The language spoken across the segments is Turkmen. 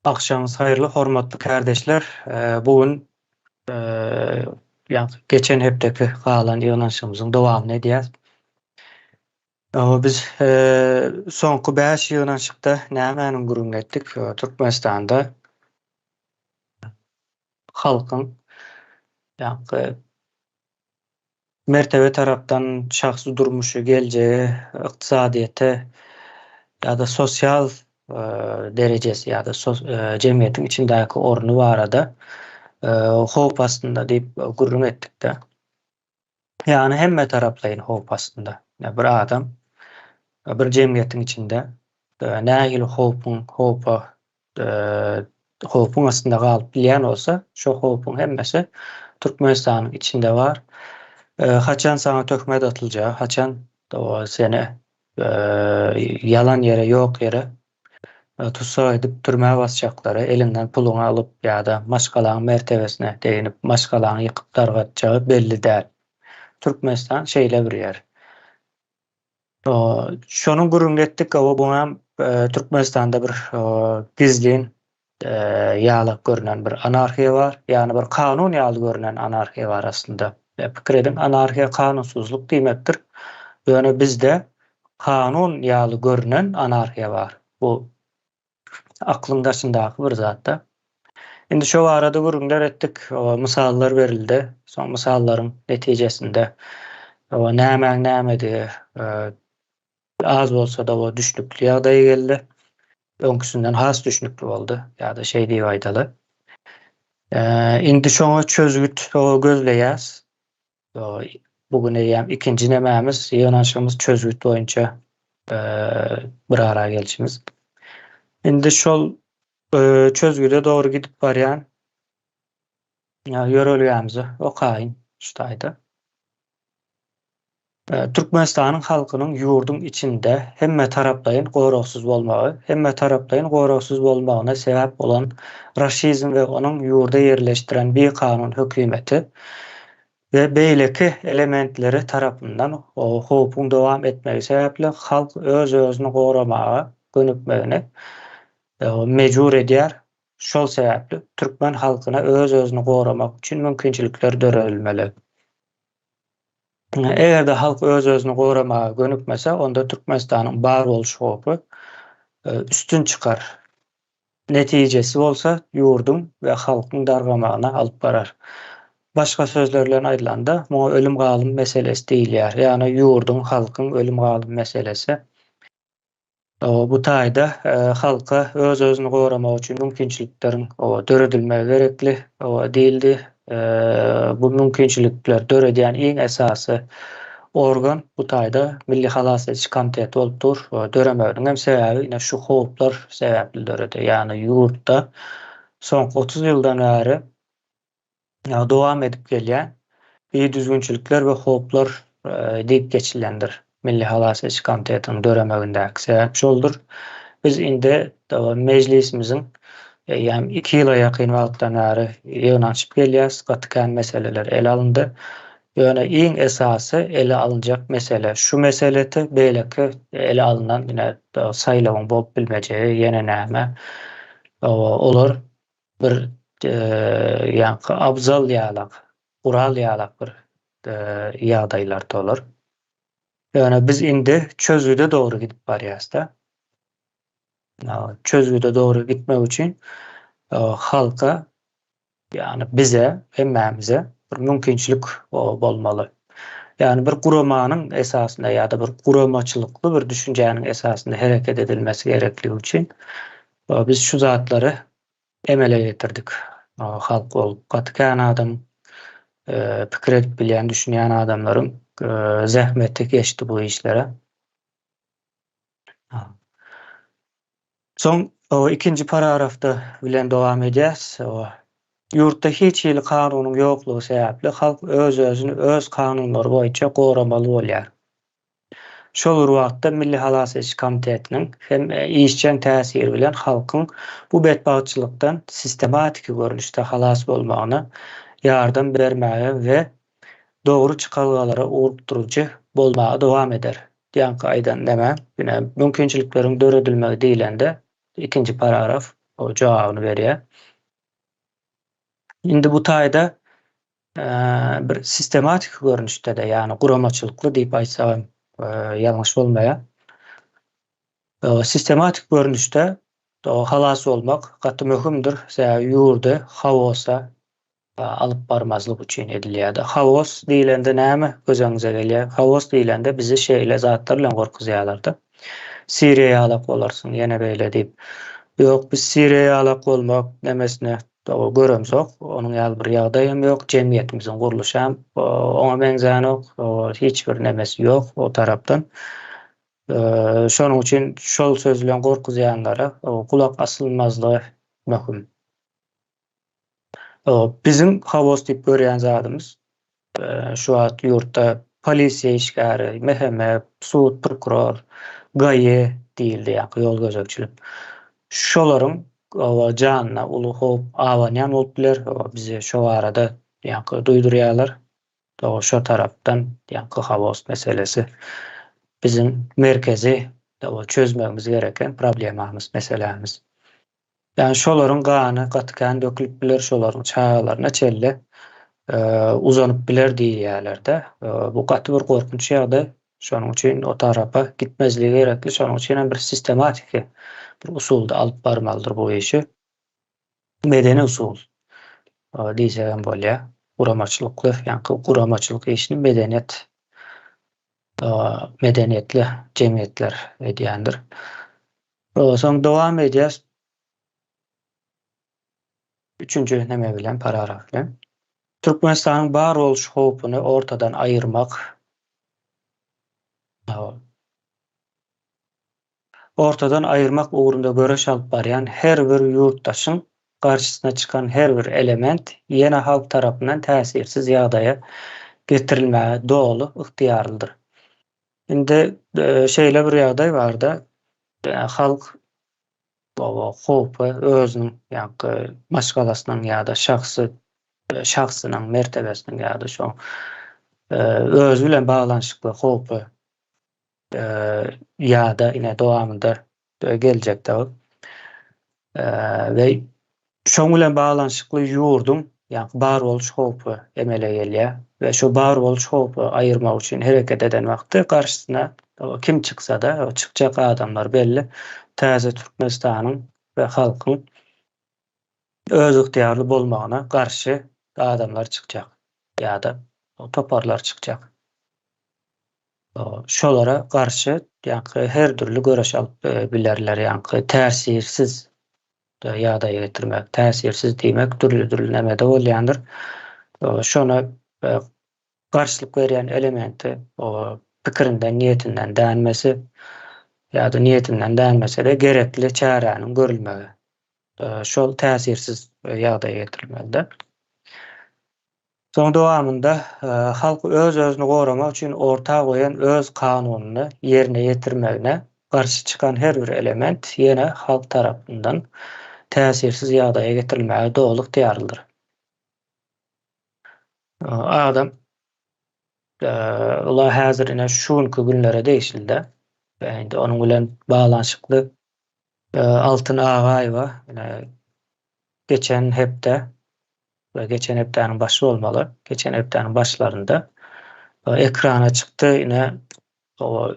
Akşamınız hayırlı, hormatly kardeşler. Bugün geçen hepdeki galan ýygnaşymyzyň dowamyny edýäs. Biz soňky 5 ýygnaşykda nämäni gurulma etdik? Türkmenistanda halkyň ýa-ni mertebe tarapdan şahsy durmuşy, geljegi, ykdysadyýety ýa-da sosial derejesi ýa-da jemgyýetiň içindäki orny barada howp astynda diýip gurrun etdik-de. Ýani hemme taraplaýyn howp astynda. Bir adam bir jemgyýetiň içinde nähili howpun astynda galyp bilýän bolsa, şo howpun hemmesi Türkmenistanyň içinde bar. Haçan sana töhmet atylja, haçan seni yalan yere, ýok yere tutsak edip türmäge basjaklary, elinden puluny alyp ýa-da maşgalaň mertebesine deýinip maşgalaňy ýykyp dargatjagy belli däl. Türkmenistan şeýle bir ýer. Şonu gurrun etdik, bu hem Türkmenistanda bir gizlin ýaly görünen bir anarhiýa bar, ýani bir kanun ýaly görünen anarhiýa bar aslında. Pikir edin, anarhiýa kanunsuzluk diýmekdir. Ýöne bizde kanun ýaly görünen anarhiýa bar. Bu aklın daşyndaky bir zatda. Indi şo barada gurrunlar etdik, misallar berildi. Son misallaryň netijesinde näme az bolsa da o düşnükli ýagdaýy geldi. Öňküsünden has düşnükli boldy ýa-da şey diýip aýdaly. Indi şoňa çözgüt gözleýäs. Bugün eýem ikinji nämämiz, ýygnaşymyz çözgüt boýunça bir ara gelişimiz. Indi şol çözgüde dogry gidip barýan ýörelýämizi okaýyn şutaýda. Türkmenistanyň halkynyň ýurdun içinde hemme taraplaýyn goraksuz bolmagy, hemme taraplaýyn goraksuz bolmagyna sebäp bolan raşizm we onuň ýurda ýerleşdiren bir kanun hökümeti we beýleki elementleri tarapyndan howpun dowam etmegi sebäpli halk öz-özüni goramaga gönükmegini mejbur edýär. Şol sebäpli türkmen halkyna öz-özüni goramak üçin mümkinçilikler döredilmeli. Egerde halk öz-özüni goramaga gönükmese, onda Türkmenistanyň bar boluş howpy üstün çykar. Netijesi bolsa ýurdun we halkyň dargamagyna alyp barar. Başga sözlerle aýdylanda, bu ölüm galym meselesi diýilýär. Ýani ýurdun, halkyň ölüm galym meselesi. Bu taýda halka öz-özüni goramak üçin mümkinçilikleriň döredilmegi gerekli diýildi. Bu mümkinçilikler döredýän iň esasy organ bu taýda Milli Halas Ediş Komiteti bolupdyr. Döremeginiň hem sebäbi ine şu howplar sebäpli döredi. Ýani ýurtda soňky 30 ýyldan bäri dowam edip gelýän düzgünçilikler we howplar diýip geçilendir. Milli Halas Ediş Komitetiň döremegindäki sebäp şoldur. Biz indi mejlisimiziň ýa-ni 2 ýyla ýakyn wagtdan bäri ýygnaşyp gelýäs, gatykän meseleler ele alındy. Ýöne iň esasy ele alınjak mesele. Şu meseleti beýleki ele alynan ine saýlawyň bolup bilmejegi ýene näme olar bir ýa-ni abzal ýalak, gural ýalak bir ýagdaýlar bolar. Ýöne biz indi çözgüde dogry gidip barýas-da. Çözgüde dogry gitmek üçin halka ýani bize, hemmämize bir mümkinçilik bolmaly. Ýani bir guramanyň esasynda ýa-da bir guramaçylykly bir düşünjäniň esasynda hereket edilmesi gerekligi üçin biz şu zatlary emele getirdik. Halk bolup gatykän adam, pikir edip bilýän, düşünýän adamlaryň zähmeti geçdi bu işlere. Son ikinji paragrafda bilen dowam edýäs. Ýurtda hiç ýyly kanunyň ýoklugy sebäpli halk öz-özüni öz kanunlary boýunça goramaly bolýar. Şol wagtda Milli Halas Ediş Komitetiniň hem işçän täsiri bilen halkyň bu bedbagtçylykdan sistematik görnüşde halas bolmagyna ýardam bermäge we dogry çykalgalara urupdurujy bolmaga dowam eder. diýen aýdan näme? Ýene mümkinçiliklerin döredilmegi diýilende ikinji paragraf o jogabyny berýär. Indi bu taýda bir sistematik görnüşde-de ýani guramaçylykly diýip aýsam ýalňyş bolmaýar. Sistematik görnüşde halas bolmak gaty möhümdir. Ýurdy hawosa alyp barmazlyk üçin edilýär. Hawos diýilende näme gözeňize gelýär? Hawos diýilende bizi şeýle zatlar bilen gorkuzýarlar-da. Siriýe alak bolarsyň, ýene beýle diýip. Ýok, biz Siriýe alak bolmak nemesine göremsok, onuň ýaly bir ýagdaýym ýok, jemgyýetimiziň guruluşy hem oňa benzeýän hiç bir nemesi ýok o tarapdan. Şonuň üçin şol söz bilen gorkuzýanlara kulak asylmazlygy möhüm. Bizim hawos diýip görýän zadymyz şu wagt ýurtda polisiýa işgäri, meheme, sud, prokuror, gaýe diýildi, ýa-ni ýol gözekçilik. Şolaryň janyna uly hop awanýan bolupdylar. Bizi şo arada ýa-ni duýdurýarlar. Şo tarapdan ýa-ni hawos meselesi bizim merkezi çözmegimiz gereken problemamyz, meselemiz. Yani şolaryň gany gatykän dökülip biler, şolaryň çağalaryna çelle uzanyp biler diýýärler-de. Bu gaty bir gorkunç ýagdaý. Şonuň üçin o tarapa gitmezligi gerekli. Şonuň üçin bir sistematik bir usulda alyp barmalydyr bu işi. Medeni usul diýsegem bolýar. Guramaçylykly, ýani guramaçylyk işini medeniýetli jemgyýetler edýändir. Soň dowam edýäs. Üçüncü näme bilen paragraf bilen. Türkmenistanyň bar boluş howpuny ortadan aýyrmak, ugrunda göreş alyp barýan her bir ýurtdaşyň garşysyna çykan her bir element ýene halk tarapyndan täsirsiz ýagdaýa getirilmäge dogly ygtyýarlydyr. Indi şeýle bir ýagdaý bar-da, halk howpy özüniň ýa-ni maşgalasynyň ýa-da şahsynyň mertebesiniň ýa-da şo özü bilen baglanyşykly howpy ýa-da ine dowamında geljekde we şoň bilen baglanyşykly ýurdun ýa-ni bar boluş howpy emele gelýär we şo bar boluş howpy aýyrmak üçin hereket eden wagtda garşysyna kim çyksa-da çykjak adamlar belli. Täze Türkmenistanyň we halkyň öz ygtyýarly bolmagyna garşy adamlar çykjak ýa-da toparlar çykjak. Şolara garşy ýa-ni her türlü göreş alyp bilerler, ýa-ni täsirsiz ýagdaýa getirmek, täsirsiz diýmek türlü nämede bolýandyr. Şona garşylyk berýän elementi pikirinden, niýetinden dänmesi ýa-da niýetinden dänmese-de gerekli çäräniň görülmegi. Şol täsirsiz ýagdaýa getirilmeli. Soň dowamında halk öz-özüni goramak üçin ortag goýan öz kanunyny ýerine ýetirmegine garşy çykan her bir element ýene halk tarapyndan täsirsiz ýagdaýa getirilmäge dogly ygtyýarlydyr. Adam ular häzir ine şuňky günlere değişildi. Indi onuň bilen baglanyşykly Altyn Agaýewa geçen hepde ve geçen hepdäniň başy bolmaly. Geçen hepdäniň başlarında ekrana çykdy, ine o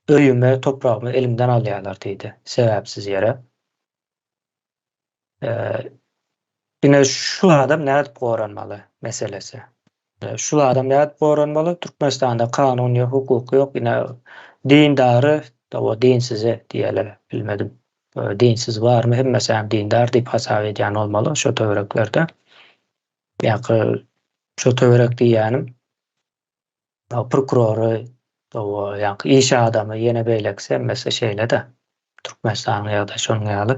öýüme, toprağımı elimden alýarlar diýdi, sebäpsiz ýere. Ine şu adam näde goranmaly meselesi. Şu adam näde goranmaly? Türkmenistanda kanun ýok, hukuk ýok, ine dindary, o dinsize diýerler, bilmedim. Dinsiz barmy? Hemmesem dindar diýip hasap edýän bolmaly şo töwereklerde. Ýa-ni şo töwerek diýänim prokurory, ýa-ni iş adamy ýene beýlekse hemmesi şeýle-de Türkmenistanyň ýa-da şonuň ýaly.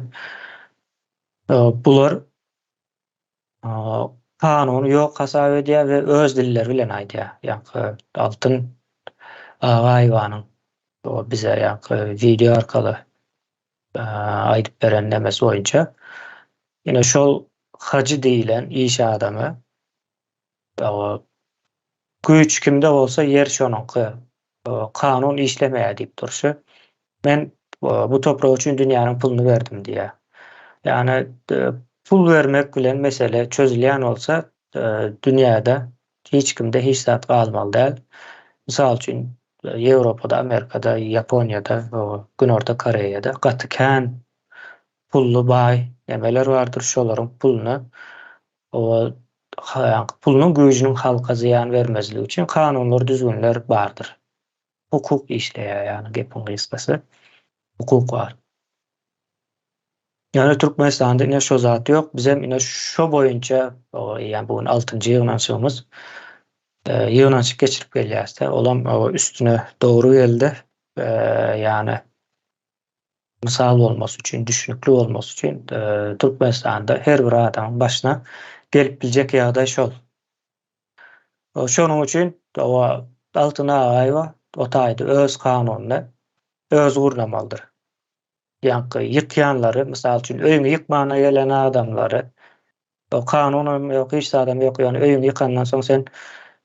Bular kanuny ýok hasap edýär we öz dilleri bilen aýdýar. Ýa-ni Altyn Agaýewanyň bize ýa-ni video arkaly aýdyp beren nemesi boýunça ýene şol hacı diýilen iş adamy güýç kimde bolsa yer şonuňky kanun işlemeye deyip duruşu. Ben bu toprağı için dünyanın pulunu verdim diye. Yani pul vermek bilen mesele çözülen olsa dünyada hiç kimde hiç zat kalmalı değil. Misal için Avrupa'da, Amerika'da, Japonya'da, Güney Kore'de katıken pullu bay nemeler vardır. Şoların pulunu o pulunun gücünün halka ziyan vermezliği için kanunlar, düzgünler vardır. Hukuk işleýär yani gepin kıskası. Hukuk var. Yani Türkmenistan'da ine şo zat yok. Bizim ine şo boyunca yani bugün 6-njy ýygnaşygymyz. Ýygnaşyk geçirip gelýärse, olam üstüne doğru geldi. Yani misal bolmasy üçin, düşünükli bolmasy üçin Türkmenistanda her bir adamyň başyna gelip biljek ýagdaý şol. Şonuň üçin Altyn Agaýwa o taýda öz kanunyny öz gurnamalydyr. Ýa-ni ýykýanlary, mysal üçin öýüňi ýykmana gelen adamlary, o kanunam ýok, hiç adam ýok, ýani öýüňi ýykandan soň sen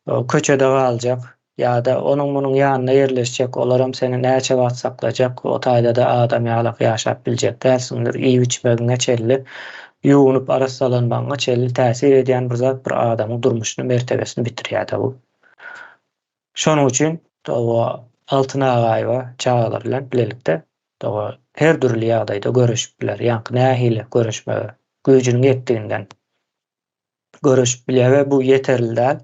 köçede galjak ýa-da onuň munuň ýanyna ýerleşjek, olaram seni näçe wagt saklajak, o taýda da adam ýalyk ýaşap biljek dälsiňdir. Iý içmegiňe çelli, ýuwunup arassalanmagyňa çelli täsir edýän bir zat bir adamyň durmuşyny, mertebesini bitirýär bu. Şonuň üçin Altyn Agaýwa çagalar bilen bilelikde her türlü ýagdaýda görüşip biler. Ýa-ni nähili görüşme güýjüniň ýetdiginden görüşip bilýär we bu ýeterli däl.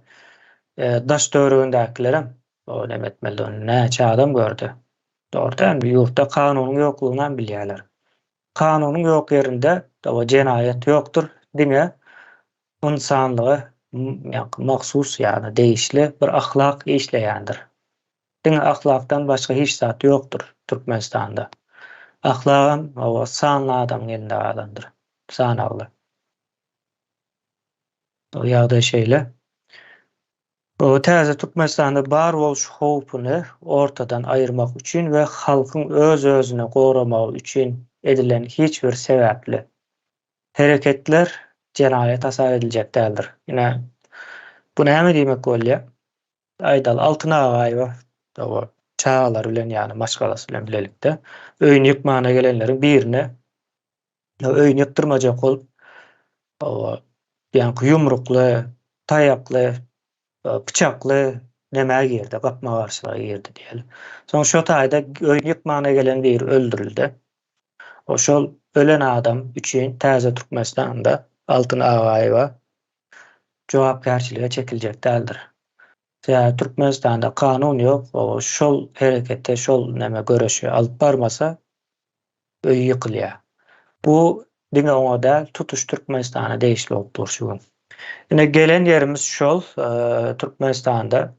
Daş döwründäkilerem o nemetmeli näçe adam gördü. Doğrudan bir ýurtda kanunyň ýoklugyny bilýärler. Kanunyň ýok ýerinde jenaýat ýokdur. Diňe insanlygy maksus ýani değişli bir ahlak işleýändir. Diňe ahlakdan başga hiç zat ýokdur Türkmenistanda. Ahlagam sanly adam geldi alandyr. Sanagly. O ýagdaý şeýle. O täze Türkmenistanda bar boluş howpuny ortadan aýyrmak üçin we halkyň öz-özüne goramak üçin edilen hiç bir sebäpli hereketler jenaýat hasap ediljek däldir. Ine bu näme diýmek bolýar? Aýdal Altyn Agaýwa çagalar bilen ýani maşgalasy bilen bilelikde öýüni ýykmana gelenleriň birine öýüni ýyktyrmajak bolup ýani ýumrukly, taýakly, bıçakly näme girdi, gapma garşylary girdi diýelim. Soň şo taýda öýüni ýykmana gelen bir öldürildi. Şol ölen adam üçin täze Türkmenistanda Altyn Agaýwa jogapkärçilige çekiljek däldir. Türkmenistanda kanun ýok, şol herekete, şol näme görüşe alyp barmasa öýü ýykylýar. Bu diňe oňa däl, tutuş Türkmenistana değişli bolup durşugy. Ine gelen yerimiz şol, Türkmenistanda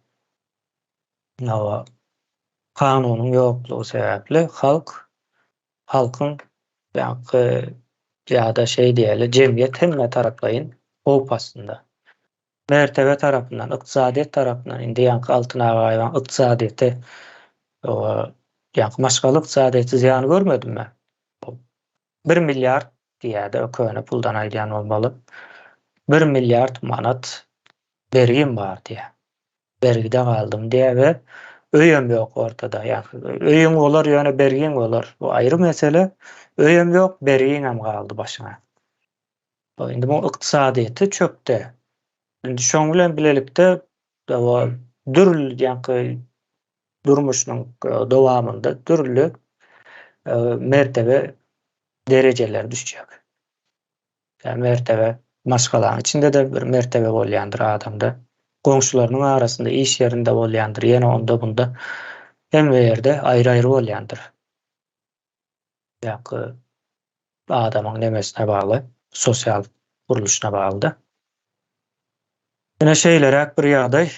kanunyň ýoklugy sebäpli halkyň ýa-da diýeli jemgyýet hemme taraplaýyn howpasynda. Mertebe tarapyndan, ykdysadyýet tarapyndan indi Altyn Agaýwa ykdysadyýety maşgaly ykdysadyýety ziýan görmedimmi? 1 milliard diýär, köne puldan aýdýan bolmaly. 1 milliard manat bergim bar diýär. Bergide galdym diýär we öýüm ýok ortada. Öýüň bolar ýöne bergin bolar. Bu aýry mesele. Öýüm ýok, bergin hem galdy başyna. Indi bu ykdysadyýety çökdi. Indi şoň bilen bilelikde dürli durmuşynyň dowamında dürli mertebe dereceler düşjek. Mertebe maşgalaryň içinde de bir mertebe bolýandyr adamda. Goňşularynyň arasynda, iş ýerinde bolýandyr, ýene onda bunda hemme ýerde aýry-aýry bolýandyr. Adamyň nemesine bagly, sosial guruluşuna bagly. Ine şeýlerek bir ýagdaý,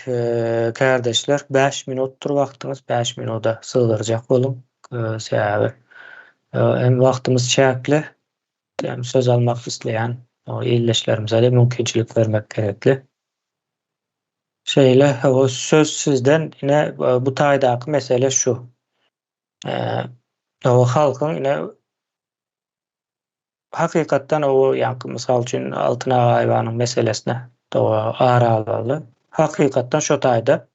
kardeşler, 5 minutdur wagtyňyz, 5 minuta sığdyrjak bolun. Sebäbi hem wagtymyz çäkli, hem söz almak isleýän ýerleşlerimize de mümkinçilik vermek gerekli. Şeýle, o söz sizden ine bu taýdaky mesele şu. Halkyň ine hakykatdan mysal üçin Altyn Agaýwanyň meselesine ara alaly. Hakykatdan şo taýda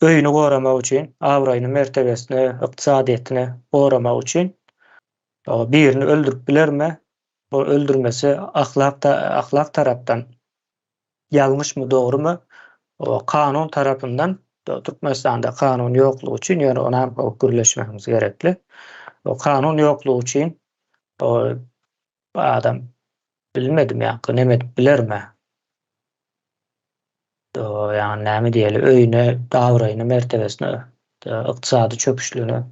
öyünü goramak üçin, awraýyny mertebesini, ykdysadyetini goramak üçin birini öldürüp bilermi? O öldürmesi ahlak tarapdan ýalňyşmy, dogrymy? O kanun tarapyndan Türkmenistanda kanun ýoklugy üçin ýöne ona gürleşmemiz gerekli. O kanun ýoklugy üçin o adam bilmedim ýa-ni näme bilermi? Yani näme diýeli öýüne, dawraýyny mertebesini, ykdysady çöküşlüğüni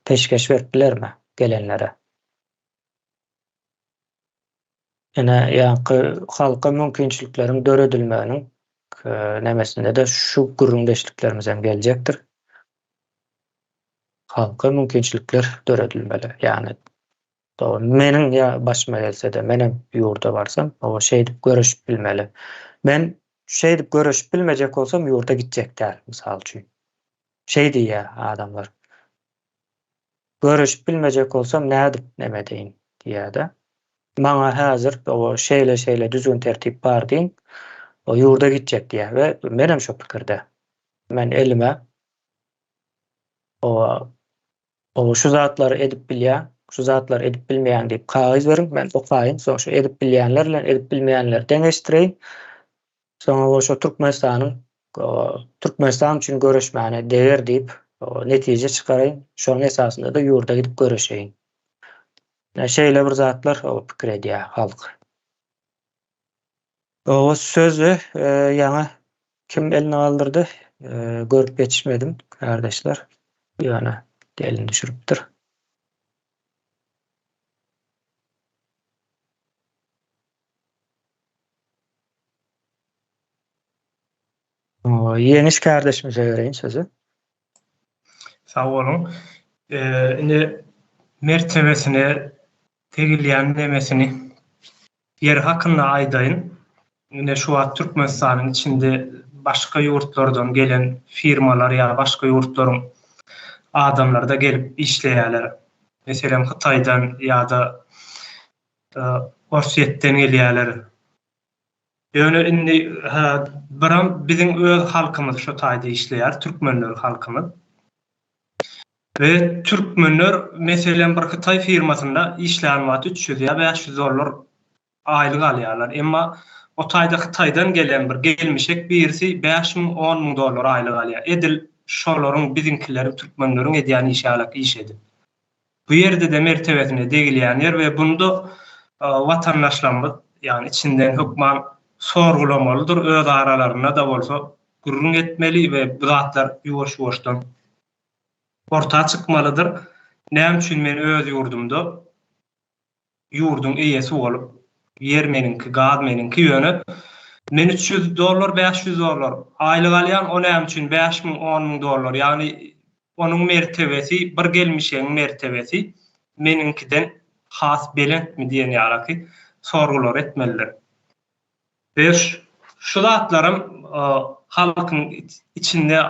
peşkeş berip bilermi gelenlere? Ene ýa-ni halka mümkinçiliklerin döredilmeginiň nämesinde de şu gürrüňdeşliklerimizem geljekdir. Halka mümkinçilikler döredilmeli. Yani meniň ýa başyma gelse-de menem ýurda barsam, o şeý diýip görüşip bilmeli. Men şeý diýip görüşip bilmejek bolsam ýurda gitjek däl, mysal üçin. Şeý diýýär adamlar. Görüşip bilmejek bolsam näme diýin diýýär-de. Maňa häzir o şeýle düzgün tertip bar diýin, o ýurda gitjek diýär we menem şo pikirde. Men elime o şu zatlary edip bilýär, şu zatlar edip bilmeýän diýip kagys berin, men okaýyn, soň şu edip bilýänler bilen edip bilmeýänleri deňeşdirýin. Soňra şu Türkmenistan üçin görüşmäni değer diýip netije çykarayın. Şoň esasynda da ýurda gidip görüşeýin. Şeýle bir zatlar o pikir edýär halk. O sözü ýa-ni kim eline aldyrdy? Görüp geçişmedim kardeşler. Ýa-ni elini düşürüpdir. Yeniş kardeşimize vereyim sözü. Sağ olun. Indi mertebesine tegilýän demesini yer hakynda aýdaýyn. Indi şu wagt Türkmenistanyň içinde başga ýurtlardan gelen firmalar ýa başga ýurtlaryň adamlar da gelip işleýärler. Meselem Hytaýdan ýa-da Orsiýetden gelýärler. Ýöne indi biram biziň öz halkymyz şu taýda işleýär, türkmenler halkymyz. Ve türkmenler meselem bir Hytaý firmasynda işleýän wagt 300 ýa 500 dollar aýlyk alýarlar. Emma o taýda Hytaýdan gelen bir gelmişek birisi 5.000-10.000 dollar aýlyk alýar. Edil şolaryň biziňkileri türkmenleriň edýän işe alak iş edip. Bu ýerde de mertebesine degilýän yer we bunda watandaşlarymyz ýani içinden hökman sorgulamalydyr, öz aralaryna da bolsa gurrun etmeli we bu zatlar ýuwaş-ýuwaşdan ortağa çykmalydyr. Näme üçin men öz ýurdumda ýurdun eýesi bolup, ýer meninki, gaz meninki ýöne men 300 dollar, 500 dollar aýlyk alýan, o näme üçin 5.000, 10.000 dollar, ýani onuň mertebesi, bir gelmişeň mertebesi meninkiden has belentmi diýen ýaraky sorgular etmelidir. Ve şu zatlarym halkyň içinde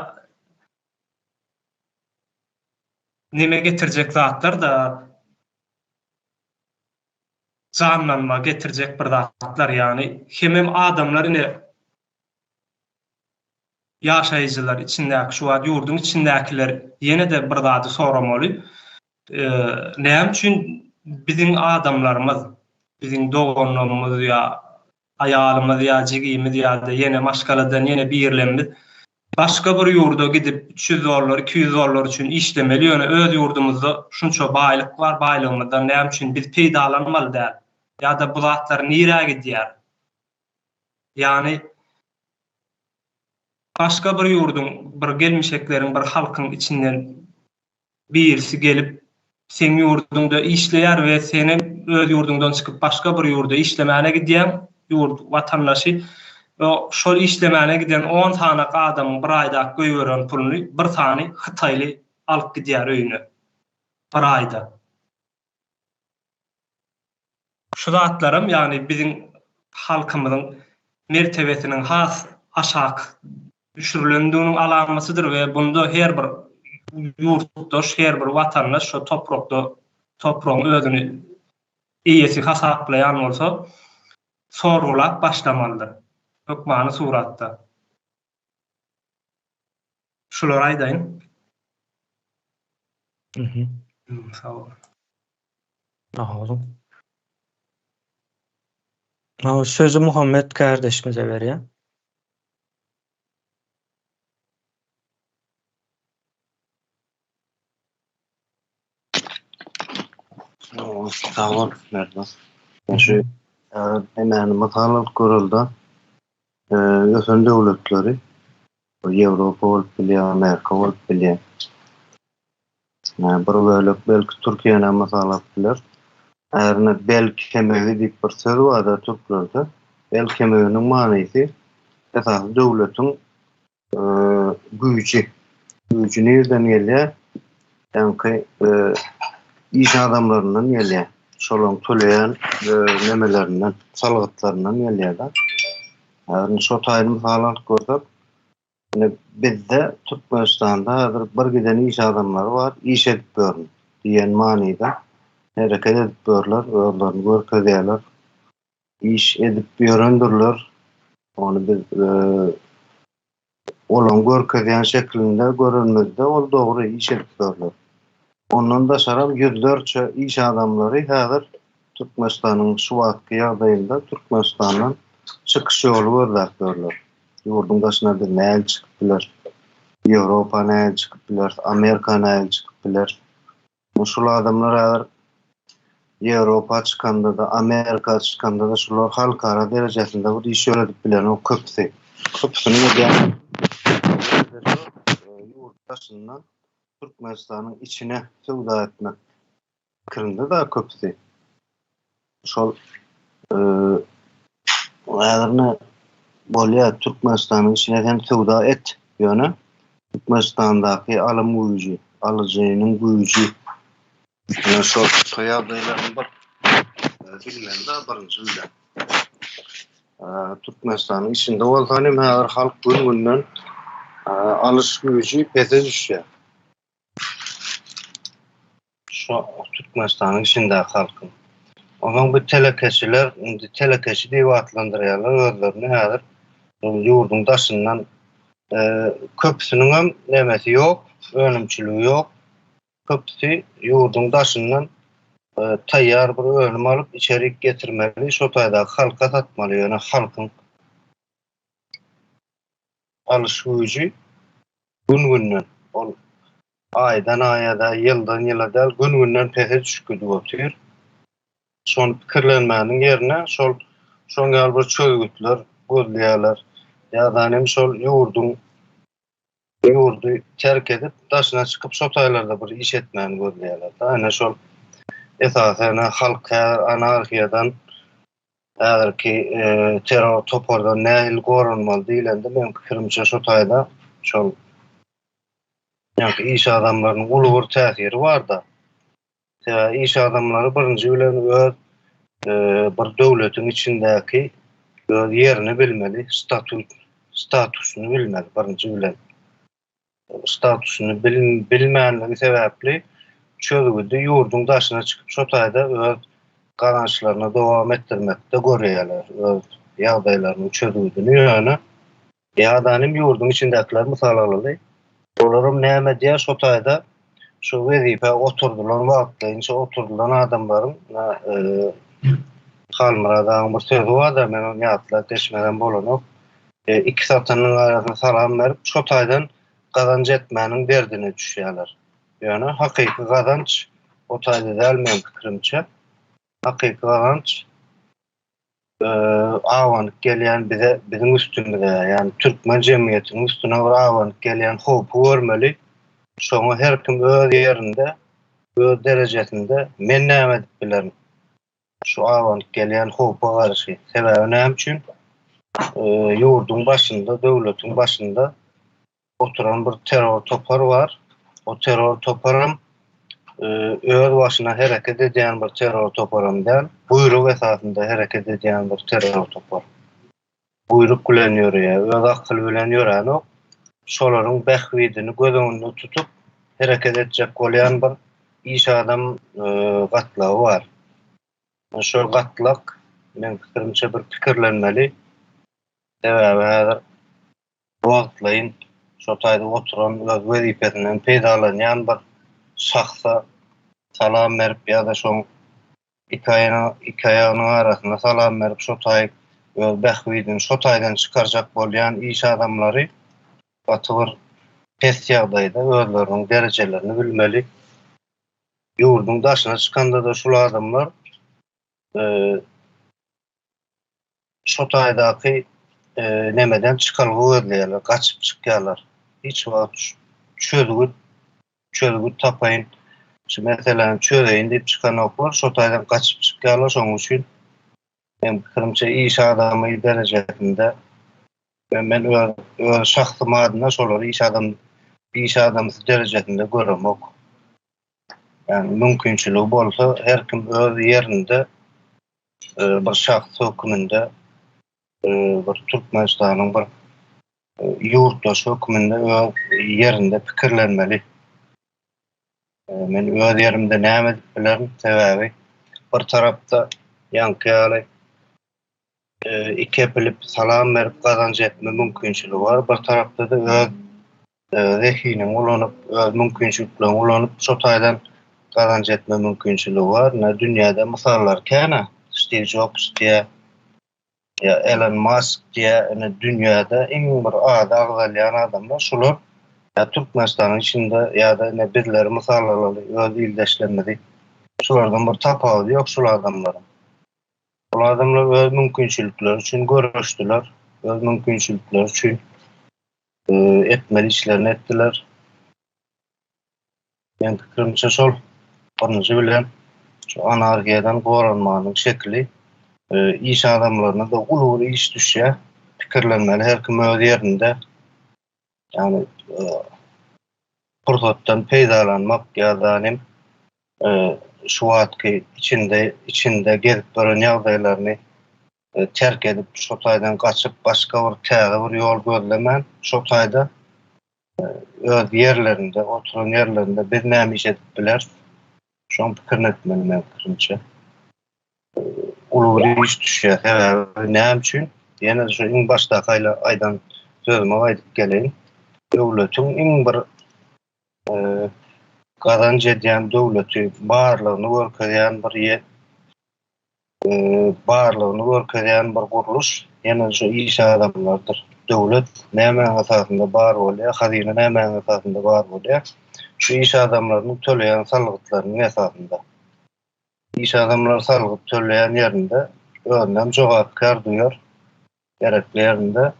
neme getirjek zatlar da zanlanma getirjek bir zatlar, ýani hemem adamlar ine ýaşaýjylar içindäki şu wagt ýurdun içindäkiler ýene de bir zady soramaly. Näme üçin biziň adamlarymyz, biziň doganlarymyz ýa ayalymyz ýa jigimiz ýa-da ýene maşgaladan ýene birlenmiz başga bir ýurda gidip 300 dollar, 200 dollar üçin işlemeli. Ýöne öz ýurdumuzda şunça baýlyk bar, baýlygymyzdan näme üçin biz peýdalanmaly däl? Ýa-da bu zatlar nirä gidýär? Ýani başga bir ýurdun, bir gelmişekleriň, bir halkyň içinden birisi gelip sen ýurdunda işleýär we seni öz ýurdundan çykyp başga bir ýurda işlemäne gidýän ýurt watandaşy o şol işlemäne giden 10 tane adamyň bir aýda göýberen puluny bir tane Hytaýly alyp gidýär öýüne. Bir aýda. Şu zatlarym ýani biziň halkymyzyň mertebesiniň has aşak düşürilendiginiň alamasydyr we bunda her bir ýurtdaş, her bir watandaş şu toprağın özüni iýesi hasaplayan bolsa sorgulap başlamalydyr. Hökmany suratda. Şular aýdaýyn. Sağ ol. Anladım. Sözü Muhammed kardeşimize vereyim. Sağ ol, Merdan. Şu hemen matalat görüldi. Ösen devletleri, Avrupa olup bilýär, Amerika olup bilýär. Bir bölük belki Türkiýe'ne matalat biler. Erine bel kemegi diýip bir söz bar-da türklerde. Bel kemeginiň manysy esas döwletiň güýçi nerden gelýär? Yani iş adamlarından gelýär. Şolaň töleýän nemelerinden, salgatlarından gelýär. Yani şu taýyny halat gördük. Yani bizde Türkmenistanda hazır bir giden iş adamları var, iş edip görün diyen manida hareket edip görürler, onlarını görkezýärler, iş edip göründürler. Onu biz olan görkezýän şeklinde görünmezde ol doğru iş edip görürler. Ondan da şarap yüzlerce iş adamları hazır Türkmenistanyň şu wagtky ýagdaýynda Türkmenistandan çıkış ýoly görürler. Yurdun başına bir näl çıkıp biler, Avrupa näl çıkıp biler, Amerika näl çıkıp biler. Şol adamlar eğer Avrupa çıkanda da, Amerika çıkanda da şolar halkara derejesinde bu iş öğretip bilen o köpsi. Köpsünü ödeyen yurttaşından Türkmenistan'ın içine sevda etmek kırında da köpsi. Şol eğerine bolýar Türkmenistan'ın içine hem sevda et ýöne Türkmenistan'daki alım güýji, alıjynyň güýji. Yani şol toýagdaýlaryň bir bilmende birinji bilen. Türkmenistan'ın içinde bolsanym häzir halk gün-günden alış güýji pese düşýär. Şu Türkmenistan'ın içinde halkın. Onuň bu telekeşiler, telekeşi diýip adlandyrýarlar özlerini häzir yurdun daşyndan köpsüniň hem nemesi ýok, önümçiligi ýok. Köpsi yurdun daşyndan taýýar bir önüm alyp içerik getirmeli, şo taýda halka satmaly, ýöne halkyň alış güýji gün-günden ol aýdan aýa-da, ýyldan ýyla da gün-günden pese düşüp gidýär. Şol pikirlenmäniň ýerine şol gal bir çöýgütler, gözleýärler. Ýa-da şol yurdu terk edip daşyna çıkıp şo taýlarda bir iş etmäni gözleýärler. Aýna şol esasen halka anarhiýadan ägerki terror topardan nähil gorunmaly diýilende men pikirimçe şo taýda şol ýa-da iş adamlarynyň uly bir täsiri bar-da. İş adamları birinji bilen öz bir döwletiň içindäki öz ýerini bilmeli, statusunu bilmeli birinji bilen. Statusunu bilmänligi sebäpli çözgüde yurdun daşyna çıkıp şo taýda öz galançlaryny dowam etdirmekde görýärler. Öz ýagdaýlaryny çözgüdini ýöne ýa-da yurdun içindekiler mysal alyly. Olaram näme diýär şo taýda şu wezipe oturdulan wagtlaýynça oturdulan adamlaryň halmyradan bir sözi bar da men onu ýatlap geçmeden bolanok. İki satanyň arasyna salam berip şo taýdan gazanç etmäniň derdine düşýärler. Ýöne hakyky gazanç o taýda däl men pikirimçe. Hakyky gazanç awanyp gelýän biziň üstümizde, ýani türkmen jemgyýetiniň üstüne bir awanyp gelýän howpy görmeli. Şoňa her kim öz ýerinde, öz derejesinde men näme edip bilerim. Şu awanyp gelýän howpa garşy. Sebäbi näme üçin? Yurdun başynda, döwletiň başynda oturan bir terror topar bar. O terror toparym öz başyna hereket edýän bir terror toparymdan buyruk esasında hereket edýän bir terror topar. Buyruk bilen ýörýär, öz akyl bilen ýöräni şolaryň behwidini göz öňünde tutup hereket etjek bolýan bir iş adam gatlagy bar. Şol gatlak men pikirimçe bir pikirlenmeli. Sebäbi häzir wagtlaýyn şotaýda oturan öz wezipetinden peýdalanýan bir şahsa salam berip ýa-da şoň iki ayağının arasında salam berip şotaý öz behwidin şotaýdan çykarjak bolýan iş adamlary batyr pes ýagdaýda özleriniň derejelerini bilmeli. Ýurdun daşyna çykanda da şol adamlar şotaýdaky nemeden çıkalgy ödleýärler, gaçyp çykýarlar. Hiç wagt çözgüt tapaýyn. Şu meselen çöreýin diýip çykan oklar şotaýdan gaçyp çykýarlar. Şoň üçin men pikirimçe iş adamy derejesinde men öz şahsym adyna şolary iş adamy derejesinde göremok. Yani mümkinçiligi bolsa her kim öz ýerinde bir şahs hökmünde bir Türkmenistanyň bir ýurtdaş hökmünde öz ýerinde pikirlenmeli. Men öz ýerimde näme edip bilerim sebäbi bir tarapda ýanky iki bilip salam berip gazanç etme mümkinçiligi var. Bir tarapda da öz zehiniň ulanyp, öz mümkinçiliklerini ulanyp şotaýdan gazanç etme mümkinçiligi var. Dünýäde misallar käne Steve Jobs diye ya Elon Musk diye dünýäde iň bir agzalýan adamlar şolar ya Türkmenistanyň içinde ya da bizleri misallarly öz ildeşlemedi. Şolardan bir tapawy ýok şol adamlaryň. Bu adamlar öz mümkinçilikleri üçin görüşdiler. Öz mümkinçilikleri üçin etmeli işlerini etdiler. Men pikirimçe şol onuncu bilen şu anarkiýadan goranmanyň şekli iş adamlaryna da ulug iş düşýär. Pikirlenmeli her kim öz ýerinde. Yani fursatdan peýdalanmak ýa-da şu wagtky içinde gezip duran ýagdaýlaryny terk edip şotaýdan gaçyp başga bir täze bir ýol gözlemän şotaýda öz ýerlerinde oturan ýerlerinde bir näme iş edip biler. Şoň pikirini etmeli men pikirimçe. Ulug iş düşýär. Näme üçin? Ýene şu iň başdaky aýdan sözüme aýdyp geleýin. Döwletiň iň bir gazanç edýän döwleti barlygyny görkezýän bir barlygyny görkezýän bir guruluş ýene şu iş adamlardyr. Döwlet näme esasynda bar bolýar, hazine näme esasynda bar bolýar. Şu iş adamlarynyň töleýän salgıtlarynyň esasynda. İş adamlar salgyt töleýän ýerinde öňden jogapkar duýar. Gerekli ýerinde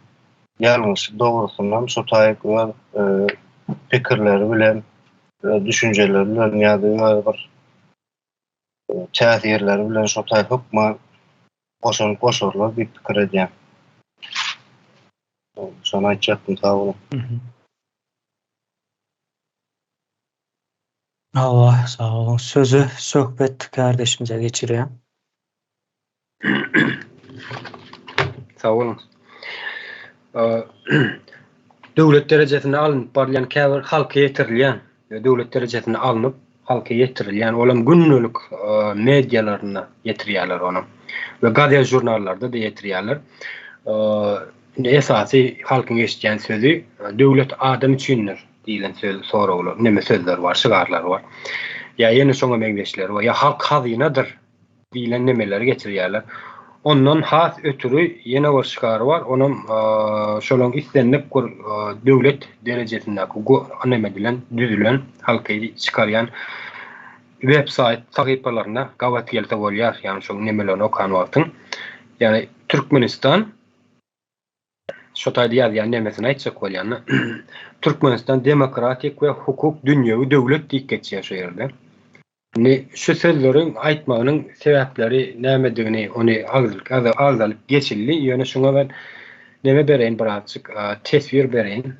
ýalňyş dogrusundan şotaý pikirleri bilen düşünceleri bilen ýa-da bir täsirleri bilen şotaý hukma goşarlar bir pikir edýär. Şonu aýtjakdym sağ bolun. Allah sağ olun. Sözü söhbet kardeşimize geçireyim. Sağ olun. Döwlet derejesinde alınıp barlayan käbir halka ýetirilýän, döwlet derejesinde alınıp halka ýetirilýän olam günlük medialarına ýetirýärler onu. Ve gazet jurnallarda da ýetirýärler. Esasy halkyň eşitýän sözü döwlet adam üçindir diýilen söz soraglar. Näme sözler var, şygarlar var. Ya ýene şoňa meňdeşler var. Ya halk hazynadyr diýilen nemeleri geçirýärler. Ondan has ötürü ýene bir şygar var. Onuň şolaň istenip döwlet derejesindäki näme bilen düzülen halka çykarýan website sahypalaryna gawat gelse bolýar. Ýani şol nemelerini okan wagtyň. Yani Türkmenistan şotaýda ýazýan nemesini aýtsak bolýany. Türkmenistan demokratik we hukuk dünýäwi döwlet diýip geçýär şu ýerde. Şu sözleriň aýtmagynyň sebäpleri nämedigini ony agzalyp geçildi. Ýöne şoňa ben neme bereýin birazçyk tesbir bereýin.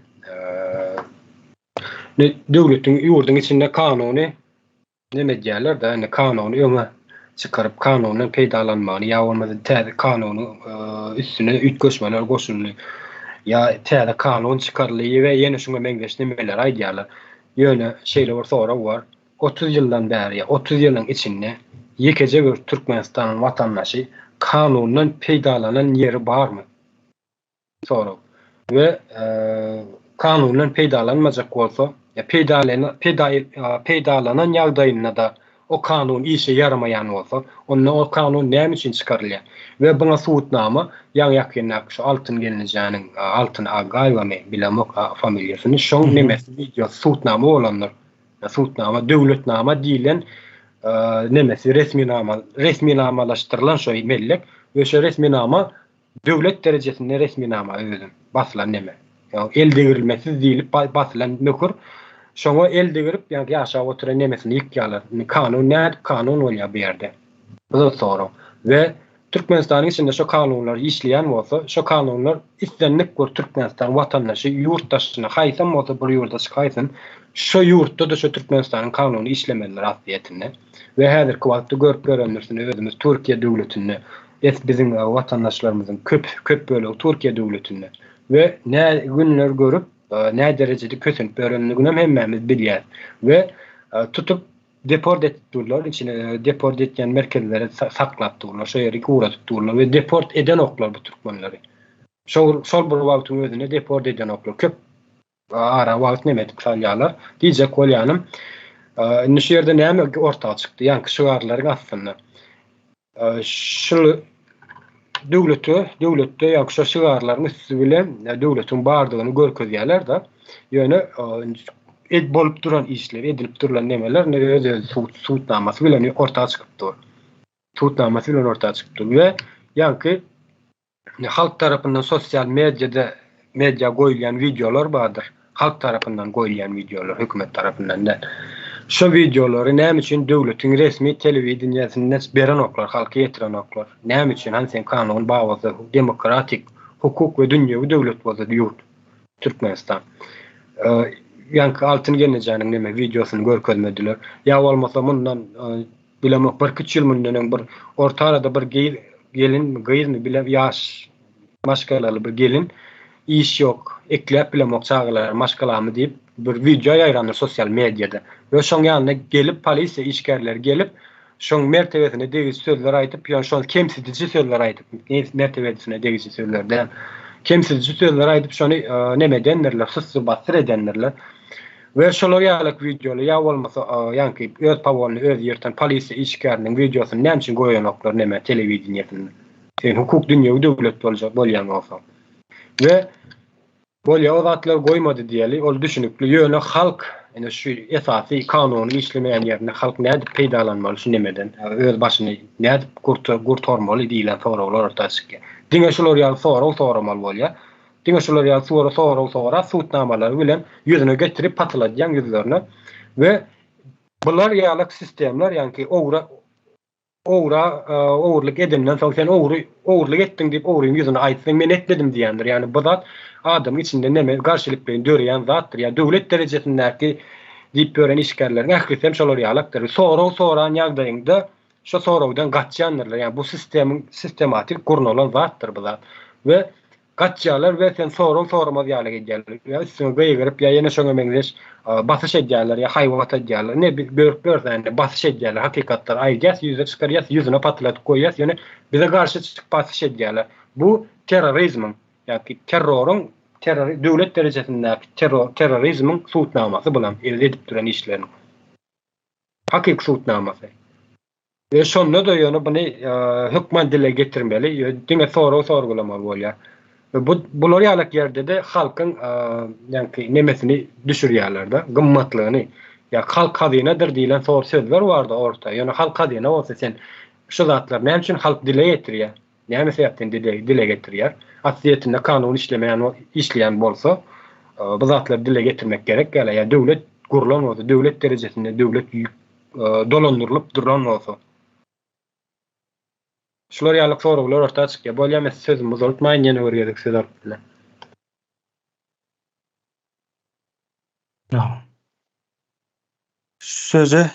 Döwletiň ýurdun içinde kanuny neme diýerler da kanuny ýöne çykaryp kanunyň peýdalanmagyny ýa bolmasa täze kanuny üstüne ütköşmeler goşulýar. Ya täze kanun çykarylýar we ýene şoňa meňdeş nemeler aýdýarlar. Ýöne şeýle bir sorak bar. 30 ýyldan bäri, 30 ýylyň içinde ýekece bir Türkmenistanyň watandaşy kanundan peýdalanan ýeri barmy? Sorak. We kanunen peýdalanmajak bolsa, peýdalanan ýagdaýynda da o kanun işe yaramayan bolsa, onda o kanun näme üçin çykarylýar? Ve buna suwutnama ýa-ýakynnak şu altyn gelinjäniň altyn agaýwamy bilemok familýasyny şoň nemesi video suwutnama bolanlar. Suwutnama döwletnama diýilen nemesi resminamalaşdyrylan şo mellek we şo resminama döwlet derejesinde resminama özüm basylan neme. Ýa el degirilmesiz diýilip basylan möhür. Şoňa el degirip ýa ýaşap oturan nemesini ýykýarlar. Kanun näde? Kanun bolýar bu ýerde. Bu da sorum. Ve Türkmenistanyň içinde şo kanunlar işleýän bolsa, şo kanunlar istenlik bir Türkmenistan watandaşy ýurtdaşyna haýsam bolsa bir ýurtdaş haýsyn, şo ýurtda da şo Türkmenistanyň kanuny işlemeler asliyetinde ve häzirki wagtda görüp görenlersini özümüz Türkiýe döwletinde, bizim watandaşlarymyzyň köp bölegi Türkiýe döwletinde ve ne günler görüp ne derecede kötünüp görenligini hemmemiz bilýär ve tutup deport etdirler, içine deport etken merkezlere saklatdırlar, şo ýerge uğratdyrlar ve deport eden oklar bu Türkmenleri. Şol bir wagtyň özüne deport eden oklar köp ara wagt nemedik salýarlar. Diýjek bolýanym, indi şu ýerde näme ortaga çykdy? Ýa-ni şugarlaryň aslynda. Şu döwletde ýa-ni şu şugarlaryň üstü bilen döwletiň bardygyny görkezýärler da, ýöne bolup duran işler, edilip duran nemeler ne suwutnamasy bilen ortaga çykypdy. Suwutnamasy bilen ortaga çykypdy we ýa-ni halk tarapyndan sosial media goýulýan videolar bardyr. Halk tarapyndan goýulýan videolar, hökümet tarapyndan da. Şo videolary näme üçin döwletiň resmi telewizionyasynda beren oklar, halka ýetiren oklar. Näme üçin hansen kanun bawazy, demokratik, hukuk we dünýäwi döwlet bolsa ýurt Türkmenistan. Ýa-ni altyn gelinjäniň neme videosyny görkezmediler. Ýa bolmasa mundan bilemek bir kiçil mundan bir orta arada bir gelin bilem ýaş maşgalaly bir gelin iş yok, ekläp bilemek çağılar maşgalamy diýip bir video ýaýrandyr sosial mediada. Ve şoň ýanyna gelip polisiýa işgärler gelip şoň mertebesine degis sözler aýtyp, ýa şoň kemsitici sözler aýtyp, mertebesine degis sözlerden kemsitici sözler aýtyp şonu neme denlerler, sysy basyr edenlerler. Ve şolar ýalyk videolar ýa bolmasa ýa-ni öz pawolny öz ýerden polisiýa işgäriniň videosyny näme üçin goýanoklar neme telewizionyasynda. Hukuk dünýäwi döwlet bolýan bolsa. Ve bolýa o zatlar goýmady diýeli, ol düşünükli ýöne halk, ene şu esasy kanuny işlemeýän ýerine halk näde peýdalanmaly şu nemeden, öz başyny näde gurtarmaly diýilen soralar ortaga çykýar. Diňe şolar ýaly soramaly bolýar. Diňe şolar ýaly sorar, suwutnamalar bilen ýüzüne getirip patladýan ýüzlerine ve bular ýalyk sistemler, ýa-ni oğurluk edenden soň sen oğurluk etdiň diýip oğruň ýüzüne aýtsaň men etmedim diýendir. Ýani bu zat adam içinde neme garşylyk bilen döreýän zatdyr. Ýa döwlet derejesindäki diýip gören işgärleriň ählisem şolar ýalykdyr. Soran ýagdaýynda şo sorawdan gaçýandyr. Ýani bu sistematik gurnulan zatdyr bu zat. Ve gaçýarlar we sen soramaz ýaly gelýär. Ýa üstüne beýgerip ýa ýene şoňa meňzeş basyş edýärler ýa haýwat edýärler. Ne görüp basyş edýärler. Hakykatlar aýdýas ýüze çykarýas, ýüzüne patlatyp goýýas, ýöne bize garşy çykyp basyş edýärler. Bu terrorizm ýa-ki döwlet derejesindäki terrorizmiň suwutnamasy bilen edip duran işlerini. Hakyky suwutnamasy. Ve şonda da ýöne buny hökmen dile getirmeli, diňe sorgulamaly bolýar. Bular ýalyk ýerde de halkyň ýa-ni nemesini düşürýärler da, gymmatlygyny. Ya halk hazynadyr diýilen sözler bardy orta. Ýöne halk hazyna bolsa sen şu zatlar näme üçin halk dile getirýär? Näme sebäpden dile getirýär? Asliyetinde kanun işleyen bolsa bu zatlar dile getirmek gerek. Ya döwlet gurulan bolsa, döwlet derejesinde döwlet dolandyrylyp duran bolsa. Şular ýalyk soraglar ortaga çykýar. Bolýar sözüm uzatmaýyn ýene öwrüýärdik söýler bilen. Sözü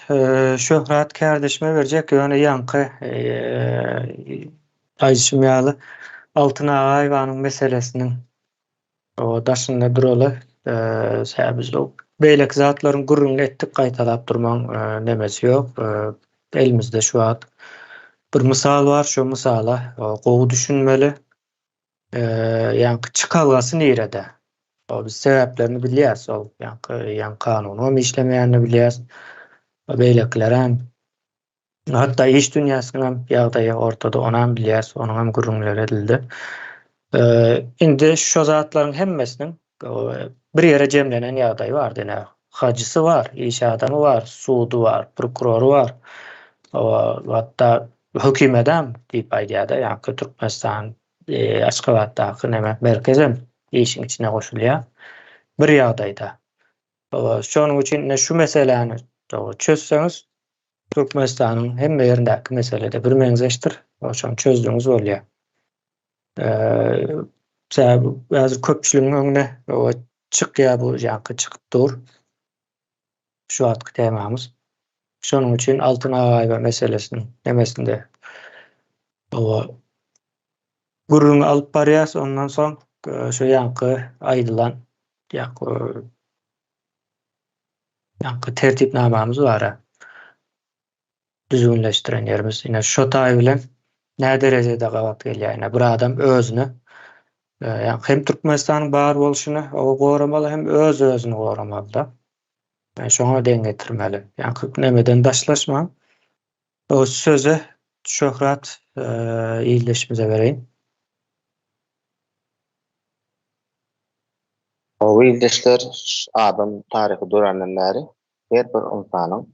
Şöhrat kardeşime verecek. Ýöne ýanky aýşymýaly Altyn Agaýwanyň meselesiniň o daşynda duraly sebäbi beýlek zatlaryň gurrun etdik gaýtalap durmaň nemesi ýok. Elimizde şu an bir misal var, şu misala gowy düşünmeli. Ýani çykalgasy nerede? O biz sebeplerini bilýäs. Ol ýa kanuny işlemeýänini bilýäs. Beýlekler hem hatda iş dünýäsynyň ýagdaýy ortada onam bilýäs, onuň hem gürrüňler edildi. Indi şu zatlaryň hemmesiniň bir ýere jemlenen ýagdaýy bar dene. Hacysy var, iş adamy var, sudy var, prokuroru var. Hatda hökümetem diýip aýdýar-da, ýa-ni Türkmenistan Aşgabatdaky näme merkezem işiň içine goşulýar. Bir ýagdaýda. Şonuň üçin şu meseleni çözseňiz Türkmenistanyň hemme ýerindäki meselede bir meňzeşdir. Oşony çözdüňiz bolýar. Bazı köpçüligiň öňüne çykýar bu ýa-ni çykypdyr. Şu atky temamız. Şonuň üçin altyn agaýba meselesiniň nemesinde gurrun alyp barýas, ondan soň şu ýa-ni aýdylan ýa-ni tertipnamamız bar. Düzgünleşdiren ýerimiz. Ine şu taý bilen nä derejede gabat gelýär. Bir adam özüni hem Türkmenistanyň bar bolşuny goramaly hem özüni goramaly da. Şoňa deň getirmeli. Ýa-ni nemeden daşlaşma. O söze Şöhrat iýleşimize bereýin. O iýleşler adam taryhy dörenden bäri her bir insanyň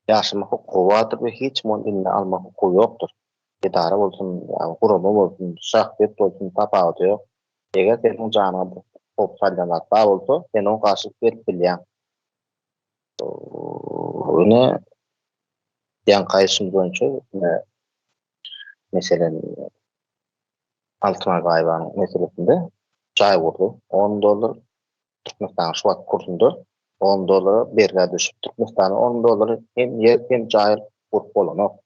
ýaşama hukuky bardyr we hiç kimden ilni almak hukuky ýokdur. Edara bolsun, gurama bolsun, şahsiýet bolsun, tapawaty ýok. Eger seniň janyňa hop salyanat bar bolsa, sen onu gaşyp berip bilýän. Onu ýan gaýsym boýunça meselen altına gaýbanyň meselesinde çay vurdu. $10 Türkmenistan şu wagt kursunda $10 berge düşüp Türkmenistana $10 hem ýer hem jaýyl vurup bolanok.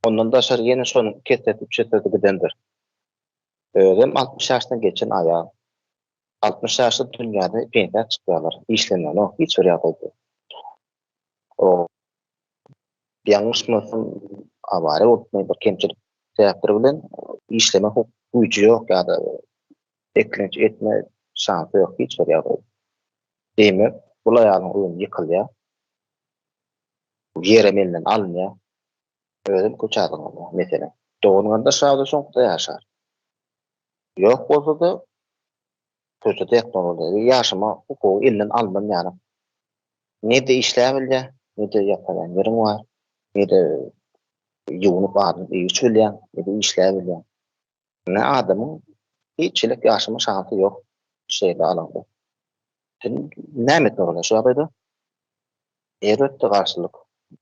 Ondan daşary ýene şonu kesetip gidendir. Özüm 60 ýaşdan geçen aýa 60 ýaşda dünýäde pensiýa çykýarlar. İşlenmeli, hiç bir ýagdaýda. O ýalňyşmasyn awara bolmaly bir kemçilik sebäpleri bilen işleme hukuky ýok ýa-da eklenç etme şansy ýok hiç bir ýagdaýda. Demek, bu aýalyň öňü ýykylýar. Ýere menden alınýar. Özüm köçädiň meselen. Doğunganda şahda soňda ýaşar. Ýok bolsa da köçe teknologiýa ýaşama hukuky elinden alman ýaly. Ne de işläp bilýär, ne de ýaparan ýeriň bar, ne de ýuwunyp adyp ýeçilýär, ne de işläp bilýär. Ne adamyň hiçlik ýaşama şansy ýok şeýle alanda. Näme etmeli şu ýagdaýda? Erötde garşylyk.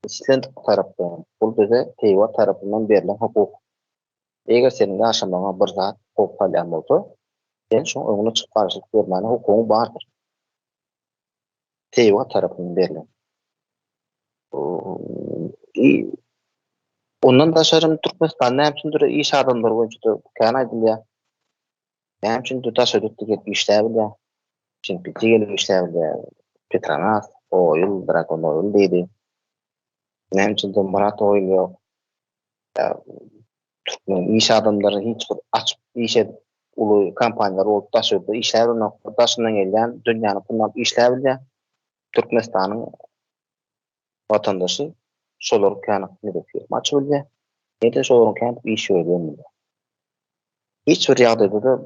İslendik tarapdan, bu bize teýwa tarapyndan berilen hukuk. Eger senin ýaşamaňa bir zat hukuk alýan bolsa, sen şoň öňüne çykyp garşylyk bermäni hukugyň bardyr. Teýwa tarapyndan berilen. Ondan daşarym Türkmenistan näçindir iş adamlary boýunça kan aýdylýar. Näçindir daşarypdy gelip işläp bilýär. Çünkü gelip işläp bilýär. Petronas, Oil, Dragon Oil diýdi. Näçindir Murat Oil ýok. Türkmen iş adamlary hiç bir açyp işe uly kompaniýalar bolup daşydy, işler noktaşyndan gelýän dünýäni pullap işläp bilýär. Türkmenistanyň vatandaşy şolar kan ne firma açyp bilýär. Ne de şolar kan iş ýörýär. Hiç bir ýagdaýda da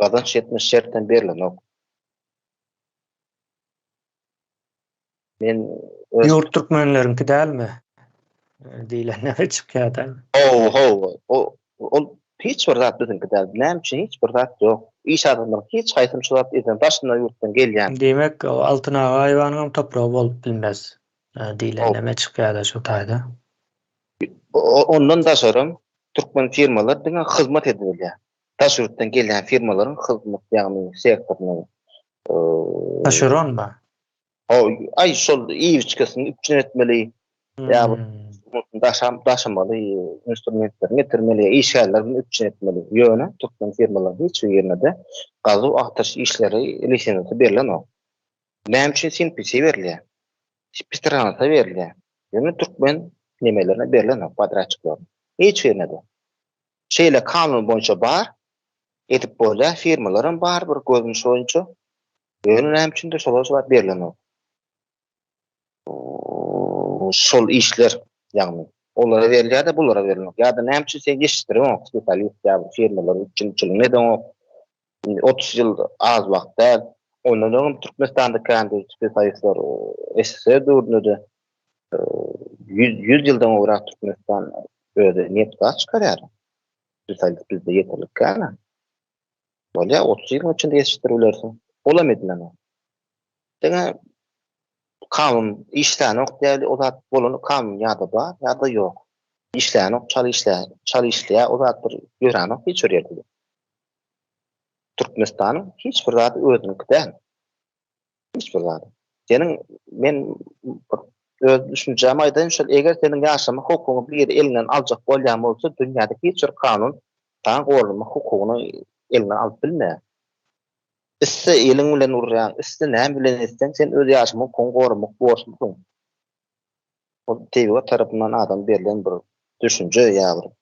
gazanç etmiş şertden berilen ok. Men Ýurt türkmenlerinki dälmi? Diýlen näme çykýar? O hiç bir zat bizimki däl. Näme hiç bir zat ýok. İş adamlar hiç haýsym şulat eden başyndan ýurtdan gelýän. Demek altına gaýbanyň topragy bolup bilmez. Diýlen näme çykýar şu taýda? Ondan daşarym türkmen firmalar diňe hyzmat edilýär. Taşyrtdan gelýän firmalaryň hyzmat ýagny sektoruny Taşeron mı? Ay şol iýiçkesin üçin etmeli. Ya daşamaly instrumentler getirmeli, işgärlerini üçin etmeli. Ýöne türkmen firmalar hiç ýerinde gazy ahtaş işleri lisensi berilen ok. Näme üçin sinpisi berilýär? Spistranata berilýär. Ýöne türkmen nimelerine berilen ok, padraçyklar. Hiç ýerinde. Şeýle kanun boýunça bar, edip bolýar firmalaryň bar bir gözünç boýunça Ýöne näme üçin de şolar şolar berilen şol işler ýagny onlara berilýär de bulara berilmek. Ya da näme üçin sen geçişdirýän spesialist ýa-da firmalar üçin ne de 30 ýyl az wagtda ondan öňüm Türkmenistanda kendi spesialistler SSR döwründe 100 ýyldan öwrak Türkmenistan öýde netga çykarýar. Spesialist bizde ýeterlik kana. Bolýa 30 ýyl içinde yetişdirilýärsin. Olamediler. Dene kanun işlerini okuyabilir, o da bolunu kanun ya da var ya da yok. İşlerini çalışlaya o da bir gören hiç öyle değil. Türkmenistan'ın hiçbir zat özünük değil. Hiçbir zat. Senin men öz düşüncem aydan şöyle eğer senin yaşama hukukunu bir elinden alacak bolýan bolsa dünyadaki hiçbir kanun tan gorlama hukukunu elinden alıp bilme. Isse elin bilen urýan, isse näme bilen etsen sen öz ýaşymy goňgoramak borçlusyň. O teýwe tarapyndan adam berilen bir düşünje ýa-da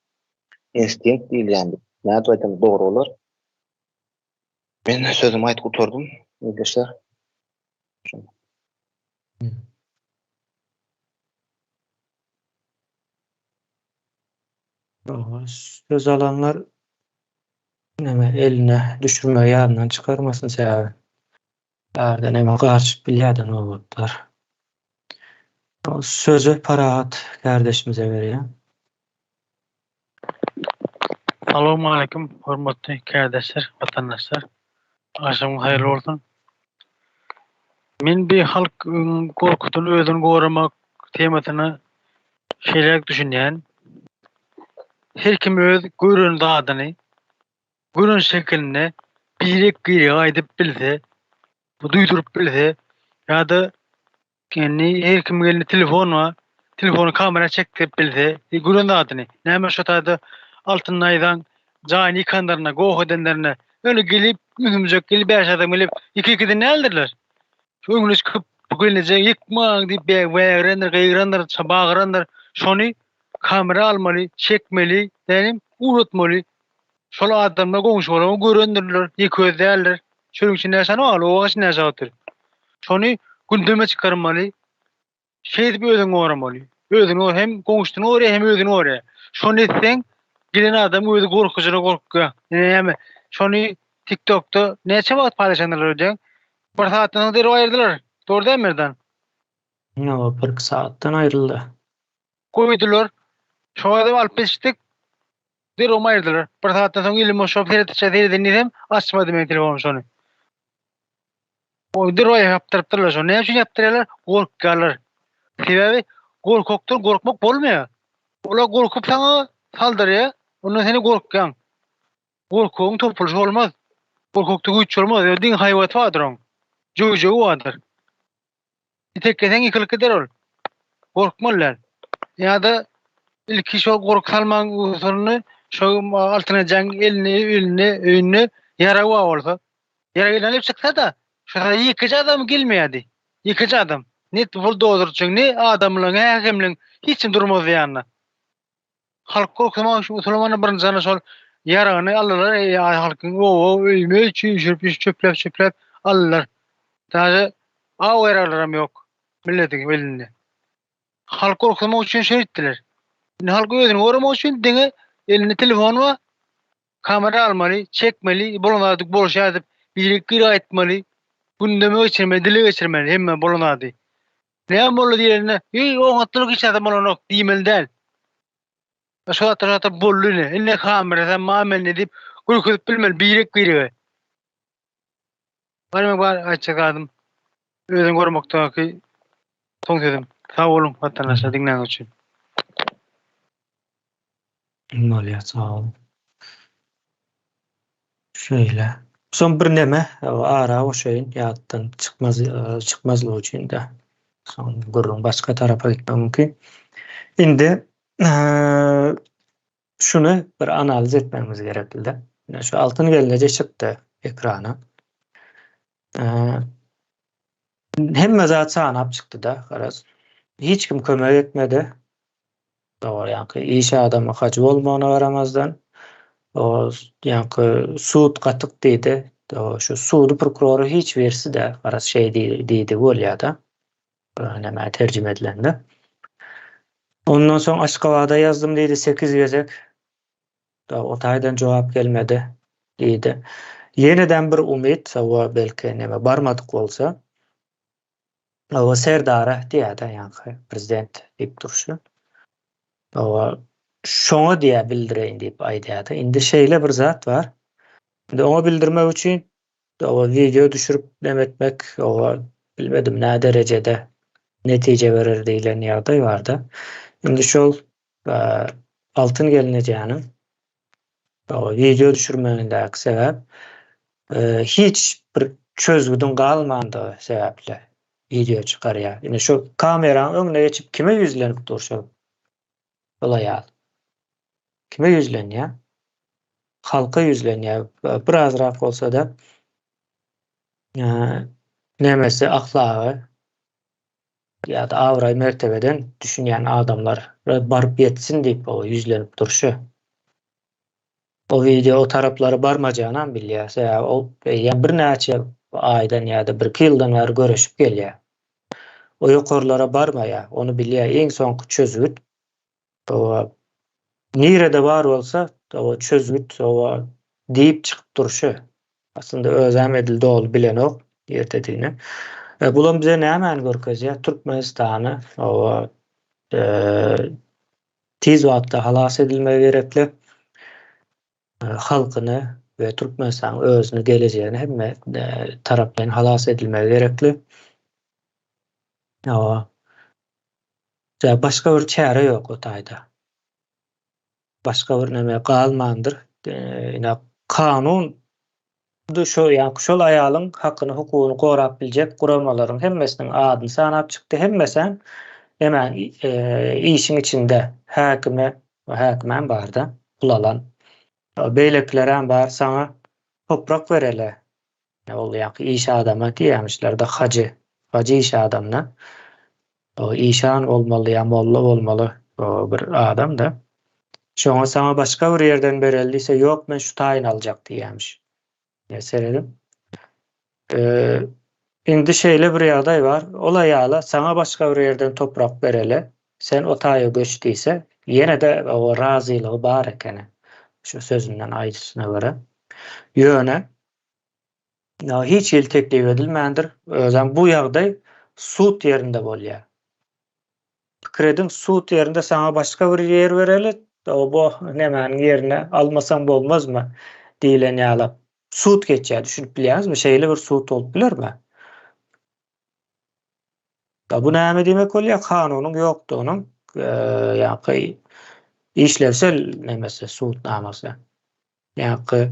instinkt diýilýän bir näde aýdym dogry bolar. Men sözümi aýtyp gutardym, gençler. Söz alanlar näme eline düşürme ýarından çıkarmasın sebäbi. Bärde näme garşyp bilýärden boluplar. O sözü Parahat kardeşimize berýär. Assalamu alaikum hormatly kardeşler, vatandaşlar. Aşam hayırlı olsun. Men bir halk korkutup özüni goramak temasyna şeýle düşünýän. Her kim öz görün dadyny, görün şeklini birek giri aýdyp bilse, bu duýdurup bilse, ýa-da her kim geldi telefonu kamera çekip bilse, görün dadyny. Näme şo taýda altyn aýdan jaýny yıkanlarına, goh edenlerine öyle gelip mühümjek gelip beş adam gelip iki ne aldılar? Şu öňüne çıkıp gelince yıkma diýip beýrenler, gaýranlar, çabagranlar şonu kamera almaly, çekmeli, dedim, uğratmaly. Şol adamla goňşy bolan görendirler, ýeköz däldir. Şonuň üçin näşany al, o gaç näşe otur. Şonu gündeme çıkarmaly. Şeýdip özüň goramaly. Özüň hem goňşyny oraya hem özüň oraya. Şonu etseň gelen adam özü gorkusyna gorkka. Näme? Şonu TikTok'ta näçe wagt paylaşanlar öýdüň? Bir saatdan derip aýyrdylar. Doğru demirden. No, 1 saatdan ayrıldı. Koydular. Şu adam alıp geçtik. Derip aýyrdylar. Bir saatdan soň ilim şop seyredip dinledim. Açmadım men telefonumy şonu. O derip ýapdyrypdylar şonu. Näme üçin ýapdyrýarlar? Gorkýarlar. Sebebi gorkokdan gorkmak bolmaýar. Ola gorkup saňa saldyrýar. Ondan seni gorkýan. Gorkuň topulşy bolmaz. Gorkokda güç bolmaz. Din haýwat bardyr. Jojo bardyr. Itekeseň ýykylyp gider ol. Gorkmalar. Ýa-da ilki şo gork salmaň usulyny şo altyna jang elini öýüne ýara bolsa. Ýara gelenip çyksa da şoňa ýekeje adam gelmeýärdi. Ýekeje adam. Net buldozerçyň ne adamlaryň häkimliň hiç kim durmaz ýanyna. Halk korkmagy şu usulmany birinji jana şol ýarany aldylar, halkyň öýme çöplep aldylar. Taýda aweralarym ýok. Milletiň belinde. Halk korkmagy üçin şeýle etdiler. Halk özüni goramak üçin diňe elinde telefon we kamera almaly, çekmeli, bolanadyk bolşadyp birlik gir aýtmaly. Gündeme geçirmeli, dile geçirmeli, hemme bolanady. Näme boldy diýerine? O hatlyk hiç adam bolanok diýmeli däl. Şo hatda bolluny, ille kamera maamel edip gurkup bilmeli, birlik giri. Barmak bar açygadym. Özüni goramakdaky soň sözüm. Sağ olun vatandaşlar dinleýän üçin. Malya sağ olun. Şöyle. Son bir neme ara o şeyin ýatdan çıkmazlığı üçin de son gurrun başka tarafa gitmem mümkin. Indi şunu bir analiz etmemiz gerekli. Şu altın gelince çıktı ekrana. Hemme zat sağınap çıktı da garaz. Hiç kim kömek etmedi. Doğru yani iş adamı kaçı olmağına varamazdan. O yani suut katık dedi. şu suudi prokuroru hiç versi de garas şey diýdi bolýar-da. Näme terjime edilendi. Ondan soň Aşgabatda ýazdym diýdi 8 gezek. O taýdan jogap gelmedi diýdi. Yeniden bir umit, o belki näme barmadyk bolsa, o Serdara diýär-de ýa-ni prezident diýip durşu. O şoňa diýä bildireýin diýip aýdýar-da. Indi şeýle bir zat bar. Indi onu bildirmek üçin o video düşürüp demetmek, o bilmedim ne derecede netije verir diýilen ýagdaý bar-da. Indi şol altyn gelinejäniň o video düşürmegindäki sebäp hiç bir çözgüdün galmandygy sebäple video çykarýar. Indi şu kameranyň öňüne geçip kime yüzlenip durşy? Olaýar. Kime yüzlenýär? Halka yüzlenýär. Birazrak bolsa da nemesi ahlaky ýa-da awray mertebeden düşünýän adamlar baryp ýetsin diýip o yüzlenip durşy. O video o taraplary barmajagyny bilýär. O ýa bir näçe aýdan ýa-da bir ýyldan bäri görüşüp gelýär. O ýokarlara barmaýar. Onu bilýär. Eň soňky çözgüt o nirede bar bolsa o çözgüt o diýip çykyp durşy. Aslında özem edildi ol bilen ok ýertediňi. Bulan bize näme görkezýär? Türkmenistany o tiz wagtda halas edilmegi gerekli. Halkyny we Türkmenistanyň özüni geleceğini hemme tarapdan halas edilmegi gerekli. O başga bir çare ýok o taýda. Başga bir näme galmandyr. Ina kanun şol aýalyň hakyny, hukugyny gorap biljek guramalaryň hemmesiniň adyny sanap çykdy. Hemmesen hemen işin içinde häkime barda bulalan beýleklerem bar sana toprak berele. Ol ýa-ni iş adama diýmişler de hacı iş adamna. O işan olmaly ýa molla bolmaly o bir adam da. Şoňa sana başga bir ýerden berildiyse ýok men şu taýyn aljak diýmiş. Seredim. Indi şeýle bir ýagdaý bar. Ola ýala sana başga bir ýerden toprak berele. Sen o taýy göçdiyse ýene de o razylygy bar ekeni. Şu sözünden aýdysyna görä. Ýöne hiç ýyl teklip edilmändir. Özem bu ýagdaý sud ýerinde bolýar. Pikirediň sud ýerinde sana başga bir ýer bereli. O bu nämäniň ýerine almasam bolmazmy diýilen ýaly. Sud geçýär, düşünüp bilýäňizmi? Şeýle bir sud bolup bilermi? Bu näme demek bolýar? Kanunyň ýokdugynyň ýa-ni işlevsel nemesi sud namasy. Ýa-ni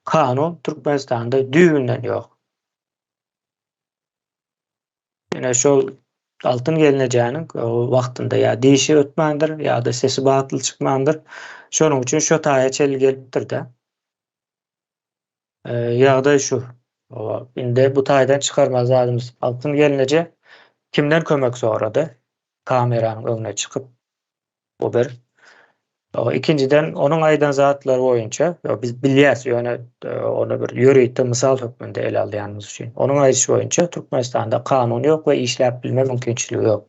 kanun Türkmenistanda düýünden ýok. Ýene şol altyn gelinejäniň wagtynda ýa diýişi ötmändir ýa-da sesi batyl çykmandyr. Şonuň üçin şo taýa çel gelipdir-de. Ýagdaý şu. Indi bu taýdan çykarmaz adamymyz altyn gelineje kimden kömek sorady? Kameranyň öňüne çykyp o bir. İkinciden onun aýdan zatlary boýunça biz bilýäs ýöne onu bir ýöreýte mysal hökmünde ele alýanymyz üçin. Onun aýdyşy boýunça Türkmenistanda kanun ýok we işläp bilme mümkinçiligi ýok.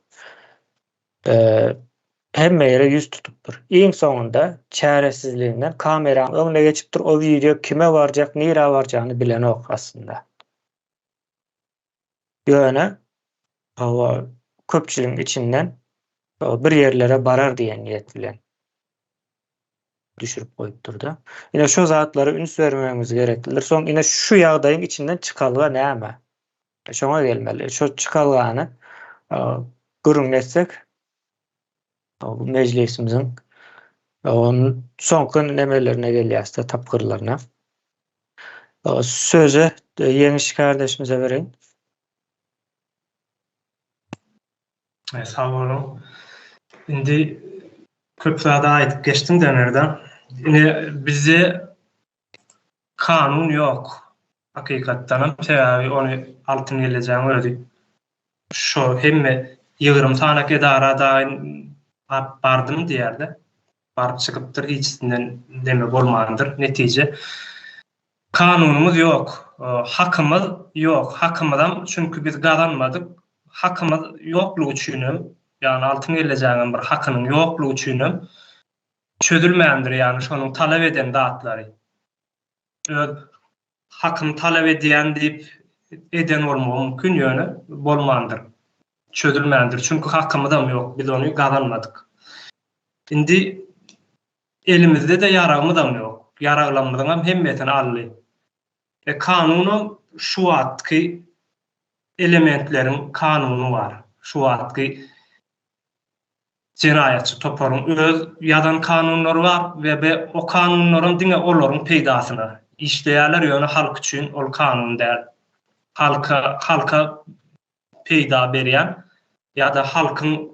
Hemme ýere ýüz tutupdyr. Iň soňunda çaresizliginden kameranyň öňüne geçipdir. O video kime barjak, nire barjagyny bilen ok aslında. Ýöne köpçüligiň içinden bir yerlere barar diýen niýet bilen düşürüp koyupdur da. Yine şu zatlara üns vermemiz gereklidir. Son yine şu ýagdaýyň içinden çıkalga näme? Şoňa gelmeli. Şu çıkalgany görüňetsek bu meclisimiziň onun soňky nemelerine gelýärse tapgyrlaryna. Sözü Ýeňiş kardeşimize bereýin. Sağ olun. Indi köp zada aýdyp geçdim denerden. Yine bize kanun yok. Hakikatdan sebebi onu altın geleceğini öğrendik. Şu hemme 20 tane edara bardım diýerdi. Barıp çykypdyr, hiçsinden deme bolmandyr. Netije kanunumuz yok. Hakymyz yok. Hakymydan çünkü biz gazanmadyk. Hakymyz ýoklugy üçin, ýani altyn gelejägen bir hakynyň ýoklugy üçin çözülmeýändir, ýani şonuň talap eden datlary. Öz hakym talap edýän diýip eden bolmagy mümkin ýöne bolmandyr. Çözülmeýändir. Çünkü hakymydan ýok. Biz onu gazanmadyk. Indi elimizde de yaragymydan ýok. Yaraglanmadan hemmetini ally. Kanunum şu wagtky elementleriň kanuny bar. Şu wagtky jinayatçy toparyň öz ýadan kanunlary bar we o kanunlaryň diňe olaryň peýdasyna işleýärler ýöne halk üçin ol kanun däl. Halka peýda berýän ýa-da halkyň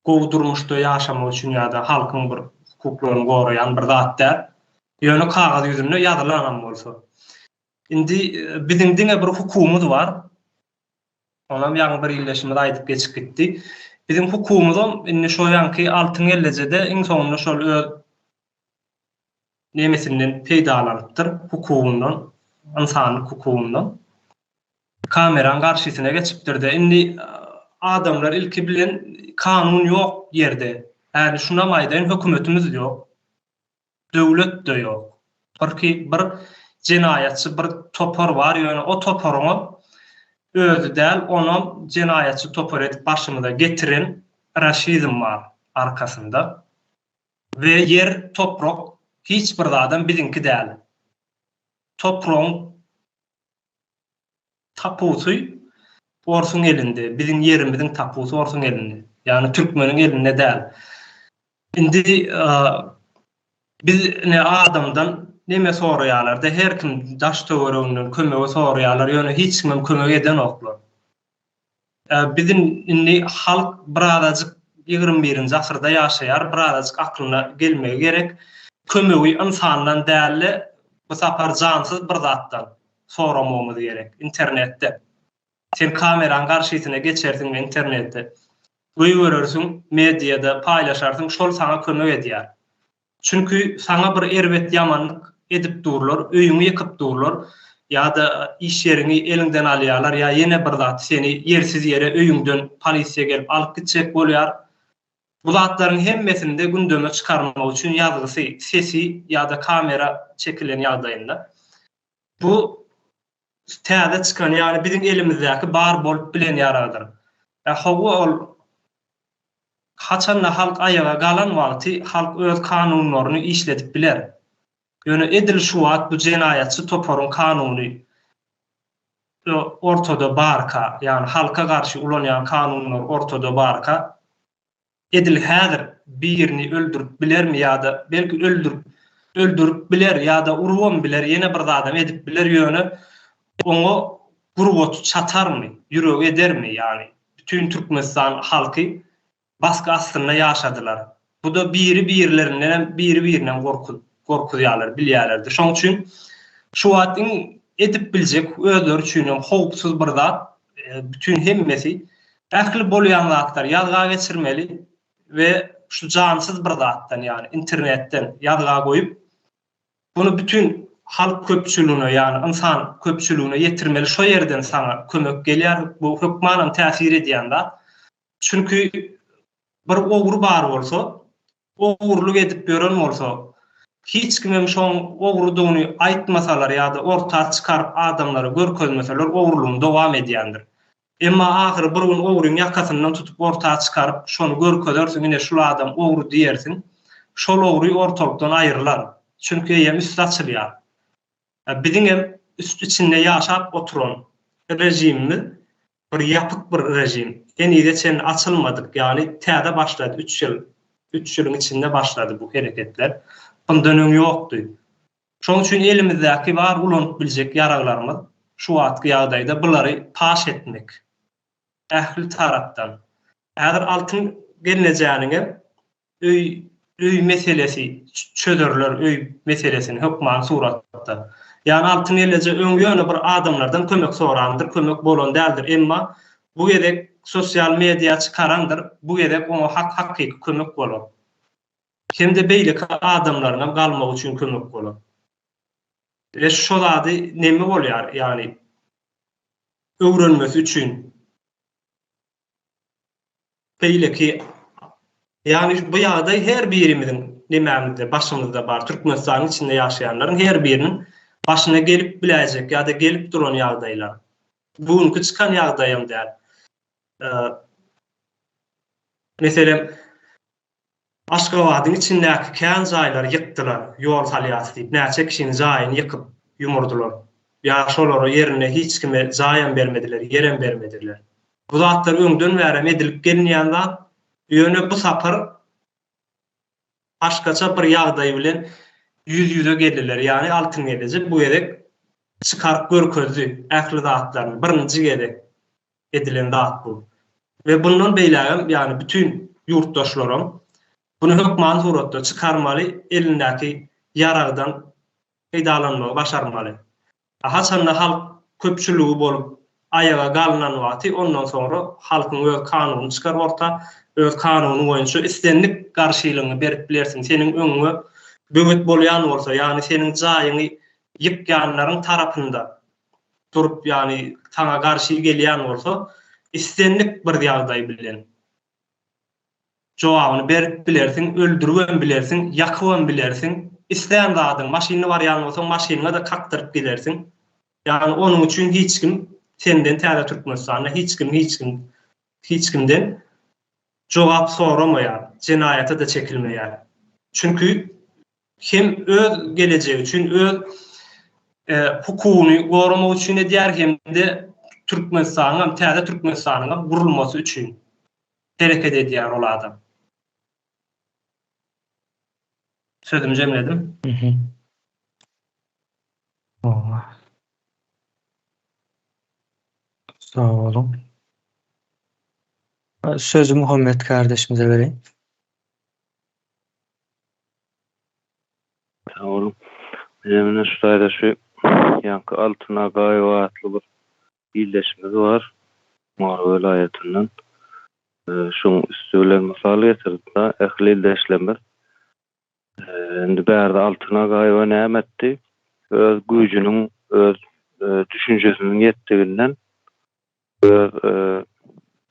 gowdurmuşda ýaşamak üçin ýa-da halkyň bir hukuklaryny goraýan bir zat däl. Ýöne kagaz ýüzünde ýazylanan bolsa. Indi biziň diňe bir hukumumuz bar. Onam ýaňy bir ýyldaşymyz aýdyp geçip gitdi. Biziň hukumumyzam indi şo ýanky altyn ellejede iň soňunda şol öz nemesinden peýdalanypdyr, hukumundan, insanlyk hukumundan. Kameran garşysyna geçipdir de indi adamlar ilki bilen kanun ýok ýerde. Ýani şuna maýdan hökümetimiz ýok. Döwlet de ýok. Bir jinayatçy bir topar bar, ýöne o toparyny özü däl, onu jinayatçy topar edip başymyza getiren raşizm bar arkasynda. We yer toprak hiç bir adam biziňki däl. Topragyň tapusy orsun elinde, biziň yerimiziň tapusy orsun elinde. Ýani türkmeniň elinde däl. Indi biz ne adamdan neme soraýarlar da her kim daş töwereginden kömegi soraýarlar, ýöne hiç kim kömeg eden oklar. Biziň indi halk birazajyk 21-nji asyrda ýaşaýar, birazajyk aklyna gelmegi gerek. Kömegi insandan däl, bu sapar jansyz bir zatdan soramamız gerek internetde. Sen kameran garşysyna geçersiň internetde. Görürsiň, mediada paýlaşarsyň, şol sana kömek edýär. Çünkü sana bir erbet ýamanlyk edip durlar, öýüňi ýykyp durlar, ýa-da iş ýerini elinden alýarlar, ýa ýene bir zat seni ýersiz ýere öýüňden polisiýa gelip alyp gitjek bolýar. Bu zatlaryň hemmesinde gündeme çykarmak üçin ýazgysy, sesi ýa-da kamera çekilen ýagdaýynda. Bu täze çykan, ýani biziň elimizdäki bar bolup bilen ýaradyr. Howa ol haçanla halk ayağa galan wagty halk öz kanunlaryny işledip biler. Ýöne edil şu wagt bu jinayatçy toparyň kanuny ortada barka, ýani halka garşy ulanýan kanunlar ortada barka. Edil häzir birini öldürüp bilermi ýa-da belki öldürüp biler ýa-da urwam biler, ýene bir adam edip biler ýöne oňa gurwat çatarmy, ýüregi edermi ýani. Bütün Türkmenistan halky baskı astyna ýaşadylar. Bu da biri-birinden gorkuýarlar, bilýärler. Şoň üçin şu wagtyň edip biljek özleri üçin howpsuz bir zat, bütün hemmesi ähli bolýan zatlar ýazga geçirmeli we şu jansyz bir zatdan, ýani internetden ýazga goýup bunu bütün halk köpçülüğüne, ýani insan köpçülüğüne ýetirmeli. Şo ýerden sana kömek gelýär. Bu hökmanyň täsir edýände. Çünkü bir ogru bar bolsa, ogruluk edip beren bolsa, hiç kimem şoň ogrudygyny aýtmasalar ýa-da ortaga çykaryp adamlara görkezmeseler, ogrulugyň dowam edýändir. Emma ahyry bir gün ogruň ýakasyndan tutup ortaga çykaryp şonu görkezersiň, ine şu adam ogru diýersiň, şol ogruy ortalykdan aýrylar. Çünkü ýa üst açylýar. Biziň hem üst içinde ýaşap oturan rejimimiz bir ýapyk bir rejim. Eni geçen açılmadık, yani täze başladı 3 ýyl. 3 ýylyň içinde başladı bu hereketler. Bundan öňe ýokdy. Şoň üçin elimizdäki bar ulanyp biljek ýaraglarymyz şu wagtky ýagdaýda bulary paş etmek. Ähli tarapdan. Äger altyn gelenejäniňe öý meselesi çözürler, öý meselesini hökman suratda. Ýani altyn elleje öňe bir adamlardan kömek sorandyr, kömek bolan däldir. Emma bu gerek sosial media çıkarandır, bu gerek ona hakyky kömek bolar. Hem de beýle adamlaryna galmak üçin kömek bolar. Şu zady näme bolýar? Yani öwrenmesi üçin. Beýle ki yani bu ýagdaý her birimiziň nämämizde başymyzda bar. Türkmenistanyň içinde ýaşaýanlaryň her biriniň başyna gelip biläjek ýa-da gelip duran ýagdaýlar. Bugünkü çykan ýagdaýym däl. Meselem Aşgabatyň içindäki kän jaýlary ýykdylar, ýol salyasy diýip, näçe kişiniň jaýyny ýykyp ýumurdular. Ya şolary ýerine hiç kime jaýan bermediler, ýerem bermediler. Bu zatlar öňden bäri edilip gelinýände ýöne bu sapar başgaça bir ýagdaý bilen yüz-yüze geldiler. Yani altyn gelecek bu ýerek çykaryp görkezdi ähli zatlaryny birinji gede edilen zat bu. Ve bundan beýlägem yani bütün ýurtdaşlarym bunu hökman suratda çıkarmaly, elindäki yaragdan peýdalanmagy başarmaly. Haçanda halk köpçüligi bolup ayaga galynan wagty ondan sonra halkyň öz kanuny çykaryp orta, öz kanuny boýunça istenlik garşylygyny berip bilersiň. Seniň öňüňe böwet bolýan bolsa, ýani seniň jaýyňy ýykýanlaryň tarapynda durup ýani taňa garşy gelýän bolsa, istenlik bir ýagdaý bilen jogabyny berip bilersiň, öldürüp bilersiň, ýakyp bilersiň. İsteýän zadyň maşyny bar ýalny bolsa, maşynyna da kakdyryp gidersiň. Yani onun üçin hiç kim senden täze Türkmenistanyna hiç kimden jogap soramaýar, jenaýata da çekilmeýär. Çünkü hem öz geleceği üçin, öz hukuny goramak üçin edýär, hem de Türkmenistanyň, täze Türkmenistanyň gurulmasy üçin hereket edýär ol adam. Sözümü jemledim. Sağ olun. Sözü Muhammed kardeşimize vereyim. Sağ olun. Benim şu taýda şu ýanky Altyna Gaýwa atly bir ýyldaşymyz var. Mara welaýatyndan. Şoň üstüne mysal getirdi, ähli ýyldaşlarymyz. Endi bärde Altyna Gaýwa näme etdi? Öz güýjüniň, öz düşünjesiniň ýetdiginden öz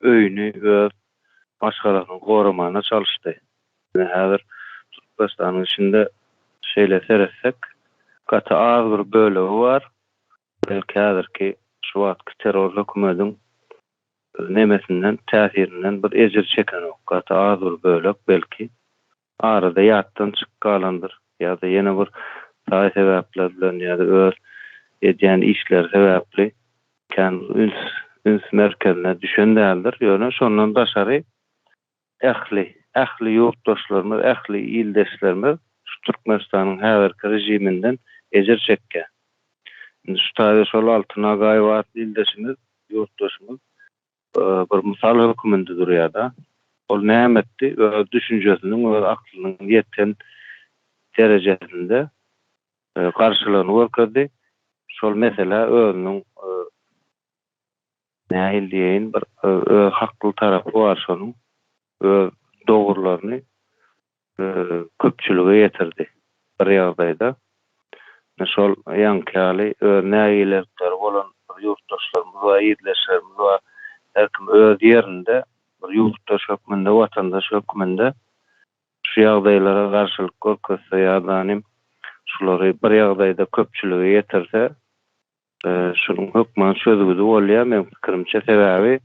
öýüni, öz başgalaryny goramagyna çalyşdy. Häzir Türkmenistanyň içinde şeýle seretsek, gaty az bir bölegi bar. Belki häzirki şu wagtky terror hökümetiň nemesinden, täsirinden bir ejir çeken ok. Gaty az bir bölek belki arada ýatdan çykyp galandyr. Ýa-da ýene bir taý sebäpler bilen ýa-da öz edýän işler sebäpli kän üns merkezine düşen däldir. Ýöne şondan daşary ähli ýurtdaşlarymyz, ähli ýyldaşlarymyz şu Türkmenistanyň häzirki rejiminden ejir çekkä. Şu taýda şol Altyna Gaýwa ýyldaşymyz, ýurtdaşymyz bir mysal höküminde durýar-da. Ol näme etdi? Öz düşünjesiniň, öz aklynyň ýeten derejesinde karşylygyny görkezdi. Şol mesele özüniň näil diýen bir hakly tarapy bar şonuň. Öz dogurlaryny köpçülige ýetirdi bir ýagdaýda. Şol ýankaly näilerler bolan ýurtdaşlarymyz we ýyldaşlarymyz we herkim öz ýerinde bir ýurtdaş höküminde, watandaş höküminde şu ýagdaýlara garşylyk görkezse ýa-da şolary bir ýagdaýda köpçülige ýetirse, şunun hökmen sözügi bolýar. Men pikirimçe sebäbi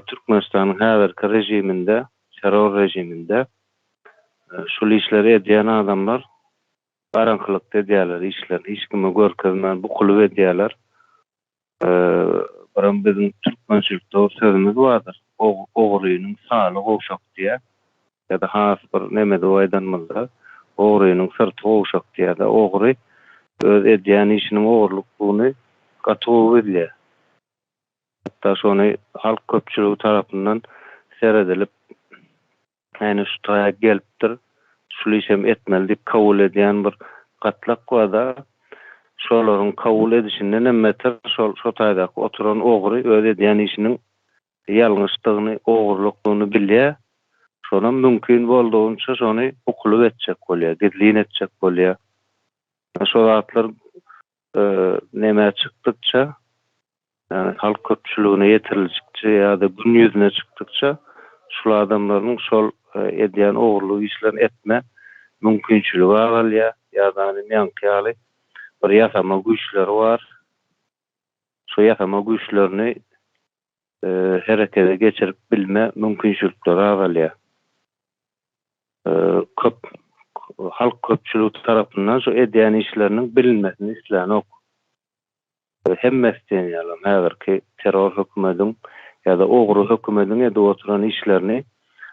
Türkmenistanyň häzirki rejiminde, terror rejiminde şol işleri edýän adamlar garankylykda edýärler işlerini, hiç kime görkezmän bukulyp edýärler. Biram bizim Türkmençilikde o sözümüz vardır. Ogrynyň saly gowşak diýär. Ya-da has bir nemede oýdanmazda ogrynyň syrty gowşak diýär. Ogry öz edýän işiniň ogurluklygyny gatyp edýär. Hatta şonu halk köpçüligi tarapyndan seredilip ýani şu taýa gelipdir, şu işem etmeli diýip kabul edýän bir gatlak barda, şolaryň kabul edişinden emmeter şol taýda oturan ogry öz edýän işiniň ýalňyşlygyny, ogurluklygyny bilýär. Şondan mümkin bolduğunça şonu okulyp etjek bolýar, gizlin etjek bolýar. Şol zatlar näme çykdykça, yani halk köpçülüğüne yetiriljikçe ya da gün yüzüne çykdykça şol adamlaryň şol edýän ogurlyk işlerini etme mümkinçiligi agalya ya da meňkyýaly bir ýasama güýçleri bar. Şo ýasama güýçlerini herekete geçirip bilme mümkinçilikleri agalya. Köp halk köpçülüğü tarapyndan şu edýän işleriniň bilinmesini islenok. Hemmesden ýalan häzirki terror hökümetiň ya da ogru hökümetiň ede oturan işlerini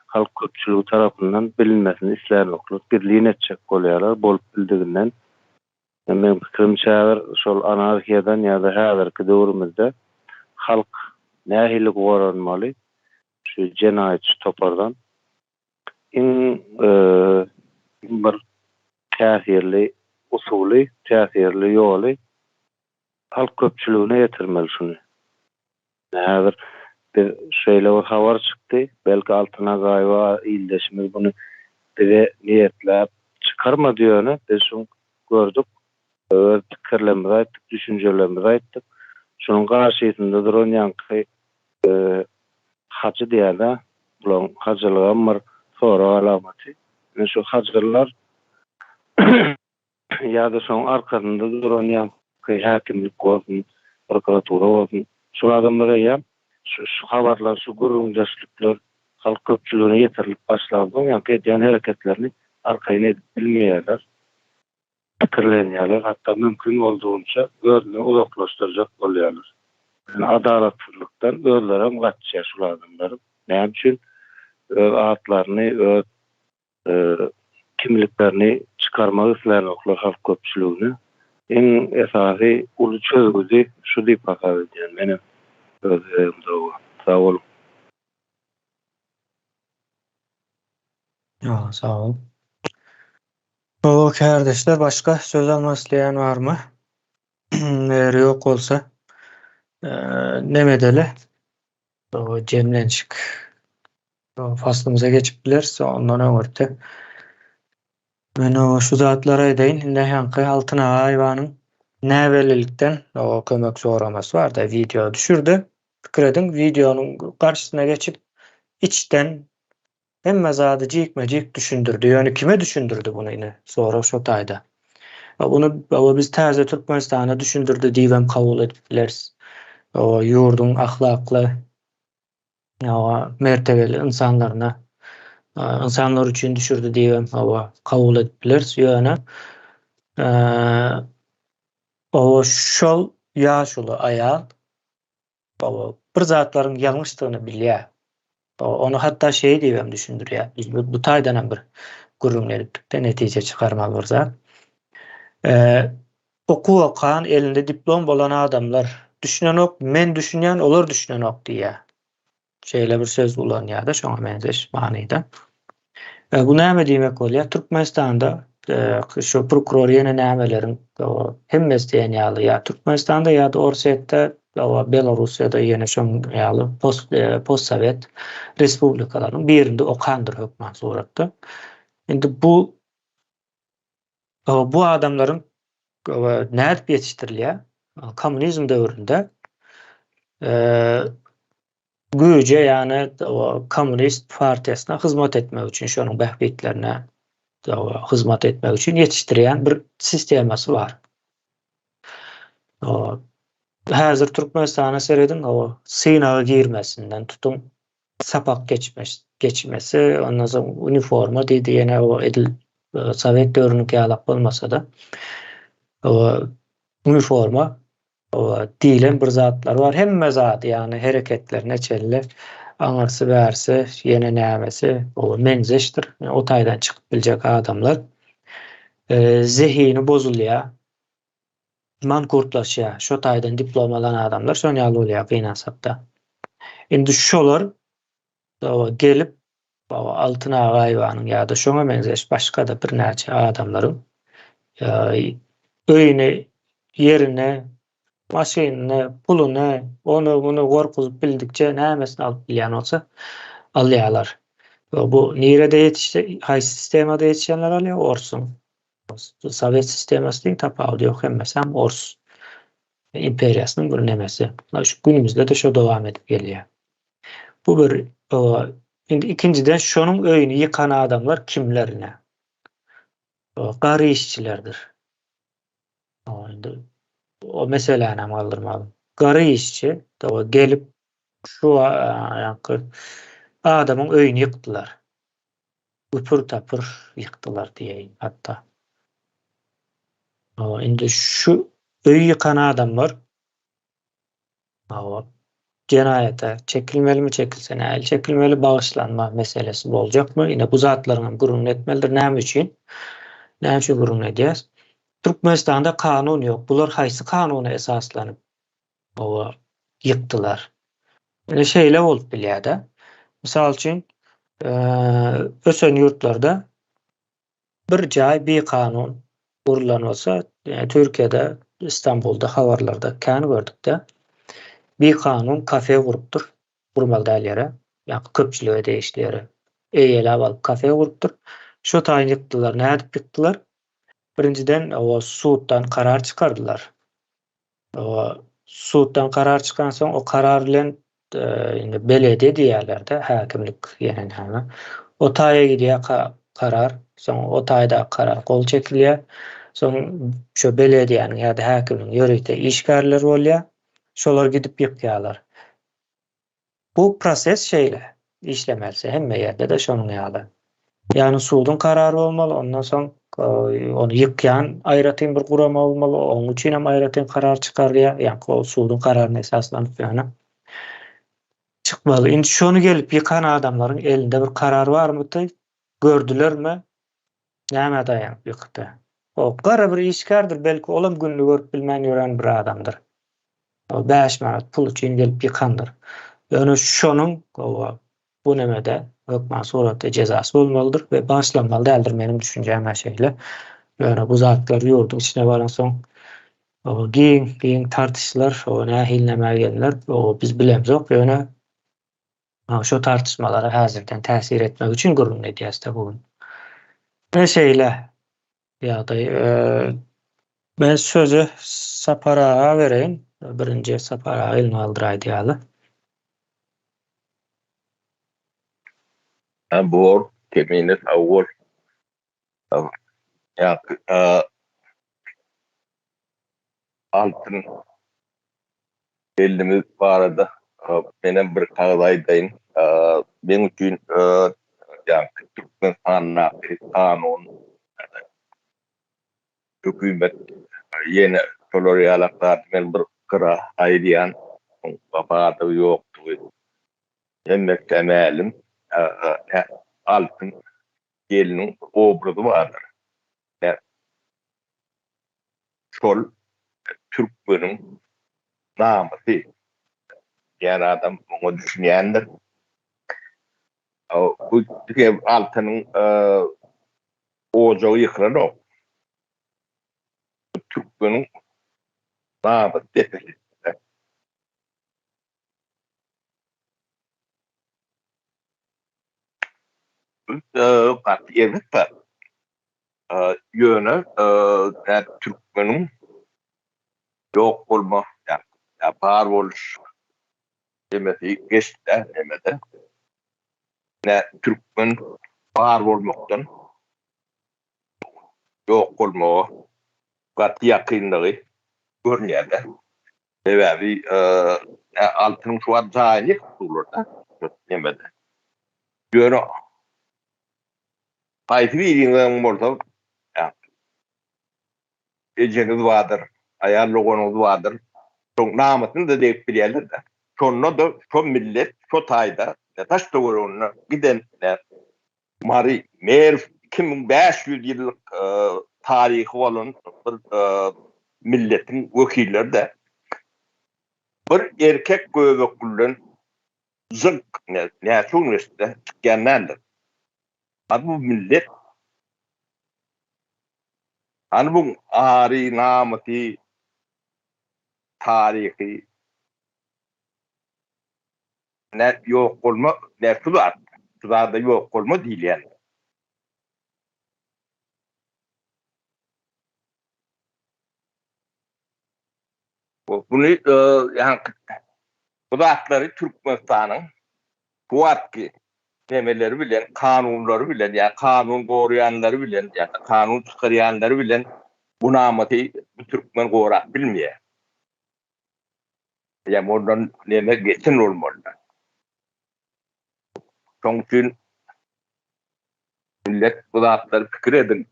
halk köpçülüğü tarapyndan bilinmesini islenok. Birliğin etjek bolýarlar, bolup bildiginden. Men pikirimçe şol anarkiýadan ya da häzirki döwrümizde halk nähili goranmaly şu jenaýatçy topardan bir täsirli usuly, täsirli ýoly halk köpçülüğüne yetirmeli şunu. Häzir bir şeýle bir habar çykdy, belki altyna gaýba ildeşimiz bunu bize niýetlep çykarma diýeni biz şunu gördük. Pikirlerimizi aýtdyk, düşünjelerimizi aýtdyk. Şunun garşysynda duran ýanky hacı diýerler, bulan hacılığa bir sonra alamaty. Şu hacılar ya da şoň arkasynda duran ýanky häkimlik bolsun, prokuratura bolsun, şu adamlara ýa şu habarlar, şu guruldaşlyklar halk köpçülüğüne yetirilip başlandy. Ýa-da edýän hereketlerini arkaýyn edip bilmeýärler. Pikirlenýärler, hatda mümkin boldugyňça özüni uzaklaşdyrjak bolýarlar. Yani adalatsızlıktan özlerem gaçýar şol adamlar. Näme üçin öz atlaryny, öz kimliklerini çıkarmak islenoklar halk köpçülüğüne. En esasy uly çözgüzi şu diýip bakar edýän menim özlerimde o. Sağ olun. Ya, sağ olun. O kardeşler, başka söz almak isteyen var mı? Eğer yok olsa nemedeli o cemlençik o faslımıza geçip bilirse ondan öňürde men o şu zatlara edeýin nähaňky altına hayvanın näwelilikden o kömek soraması var da video düşürdü. Pikir edin, videonun karşısına geçip içten hemme zady jikmejik düşündürdü. Yani kime düşündürdü bunu yine? Sonra şu tayda. Bunu biz täze Türkmenistana düşündürdü diýip kabul edipler. O ýurdun ahlakly, o mertebeli insanlaryna, insanlar üçin düşürdi diýip o kabul edipler. Ýöne o şol ýaşuly aýal o bir zatlaryň ýalňyşdygyny bilýär. Onu hatta diýip düşündürýär. Biz bu taýdan bir gürrüňledikde netije çykarmaly bolsa. Okuw okan, elinde diplom bolan adamlar düşünenok, men düşünýän olar düşünenok diýär. Şeýle bir söz ulanýarda, şoňa benzeş manyda. Bu näme diýmek bolýar? Türkmenistanda şu prokuror ýene nämeleriň hemmesi diýen ýaly ýa Türkmenistanda ýa-da Orsetde, Belarusyada ýene şoň ýaly postsovet respublikalaryň birinde okandyr hökmen suratda. Endi bu adamlaryň nädip ýetişdirilýär? Kommunizm döwründe güýje, ýani Kommunist partiýasyna hyzmat etmek üçin, şonuň behbitlerine hyzmat etmek üçin ýetişdirýän bir sistemasy bar. Häzir Türkmenistana seredin synaga girmesinden tutun sapak geçmesi, ondan soň uniforma diýdi ýene o edil Sovet döwrüniňki ýalak bolmasa-da uniforma diýilen bir zatlar bar. Hemme zat, ýani hereketler neçeli aňarsy bärsi, ýene nämesi o menzeşdir. O taýdan çykyp biljek adamlar zehini bozulýar. Mankurtlaşýar. Şo taýdan diplomalan adamlar şoň ýaly bolýar gynasapda. Endi şolar gelip altyna gaýbanyň ýa-da şoňa benzeş başga da bir näçe adamlaryň öýüne, yerine, maşynyny, puluny, onu bunu gorkuzyp bildikçe nämesini alyp bilýän bolsa alýarlar. Bu nirede yetişdi, hay sistemada yetişenler alýar, orsun. Sovet sistemasining tapawudy ýok hemmesem Ors imperiýasynyň bir nemesi. Şu günümizde de şo dowam edip gelýär. Bu bir indi ikinciden şonuň öýüni ýykan adamlar kimlerine? Gary işçilerdir. O meseleni aldırmalım. Gary işçi gelip şu adamın öýüni ýykdylar. Üpür tapır yıktılar diyelim hatta. Indi şu öý ýykan adamlar cenayete çekilmeli mi çekilse näil çekilmeli bağışlanma meselesi boljakmy? Ine bu zatlaryň gurrun etmelidir. Näme üçin? Näme üçin gurrun edýär? Türkmenistanda kanun ýok. Bular haýsy kanuna esaslanyp ýykdylar? Ine şeýle bolup bilýär-de. Misal üçin ösen yurtlarda bir jaý bir kanun gurulan olsa, Türkiýede, İstanbul'da, havarlarda kän gördük-de bir kanun kafe gurupdyr. Gurmaly däl ýere, ýa-ni köpçüligi değişleri. Eýelap alyp kafe gurupdyr. Şo taýyn ýykdylar. Nädip ýykdylar? Birinciden suuddan karar çıkardılar. Suuddan karar çıkan soň o karar bilen indi belediye diýerler-de, häkimlik ýene. O taýa gidýär karar, soň o taýda karar gol çekilýär. Soň şo belediýäniň ýa-da häkimiň ýöregde işgärleri bolýar. Şolar gidip ýykýarlar. Bu proses şeýle işlemelse hemme ýerde de şonuň ýaly. Ýani suudun karary bolmaly, ondan soň onu ýykýan aýratyn bir gurama bolmaly, onuň üçin hem aýratyn karar çykarýar, ýani o suudun kararyna esaslanyp ýani çykmaly. Indi şonu gelip ýykan adamlaryň elinde bir karar barmy? Gördülermi? Näme daýanyp ýykdy? O gara bir işgärdir, belki olam günlük görüp bilmän ýören bir adamdyr. O 5 manat pul üçin gelip ýykandyr. Ýöne şonuň bu nemede hökmen suratda cezasy bolmalydyr we başlanmaly däldir menim düşünjem şeýle. Ýöne bu zatlar ýurdun içine baran soň giň tartışlar, o nähil näme geldiler, o biz bilemzok. Ýöne şo tartışmalara häzirden täsir etmek üçin gurrun edýäs-de bu. Şeýle ýagdaý. Ben sözü Saparağa vereyim. Birinci Saparağa ilmi aldıray diýaly. Bu kemine awol. Ya altın elimiz barada benim bir kağıdaydayım. Ben üçün yani Türkmenistan'na kanun hükümet yeni koloriyalaklar men bir kıra aydiyan vafatı yoktu. Hemmek temelim altın gelinin obradı vardır. Şol Türkmen'in naması yani adam onu düşünýändir. Bu altının ocağı yıkılan Türkmen'in naması defeli. Partiyelik var. Yöne Türkmen'in yok olma ya var oluş demesi geçti demedi. Ne Türkmen var olmaktan yok olma kat yakınlığı görünüyordu. Sebebi altın şu an zahini tutulur da demedi. Yöne Paytı bildiğinden burada eceniz vardır, ayarlığınız vardır. Çok namasını da deyip bilirler de. Sonra da şu millet, şu tayda, taş doğruğuna gidenler, mari, meğer 2500 yıllık tarihi olan bir milletin vekilleri de bir erkek göbeklilerin zık, ne çok üniversitede çıkanlardır. Bu millet bu ari namati tarihi ne yok olma ne tutar da yok olma değil yani. Bunu yani bu da atları Türkmenistan'ın bu atki demeleri bilen, kanunları bilen, yani kanun koruyanları bilen, yani kanun çıkaryanları bilen bu namatı bu Türkmen korak bilmiyor. Yani ondan neme geçin olmalı. Çünkü millet bu atları fikir edin.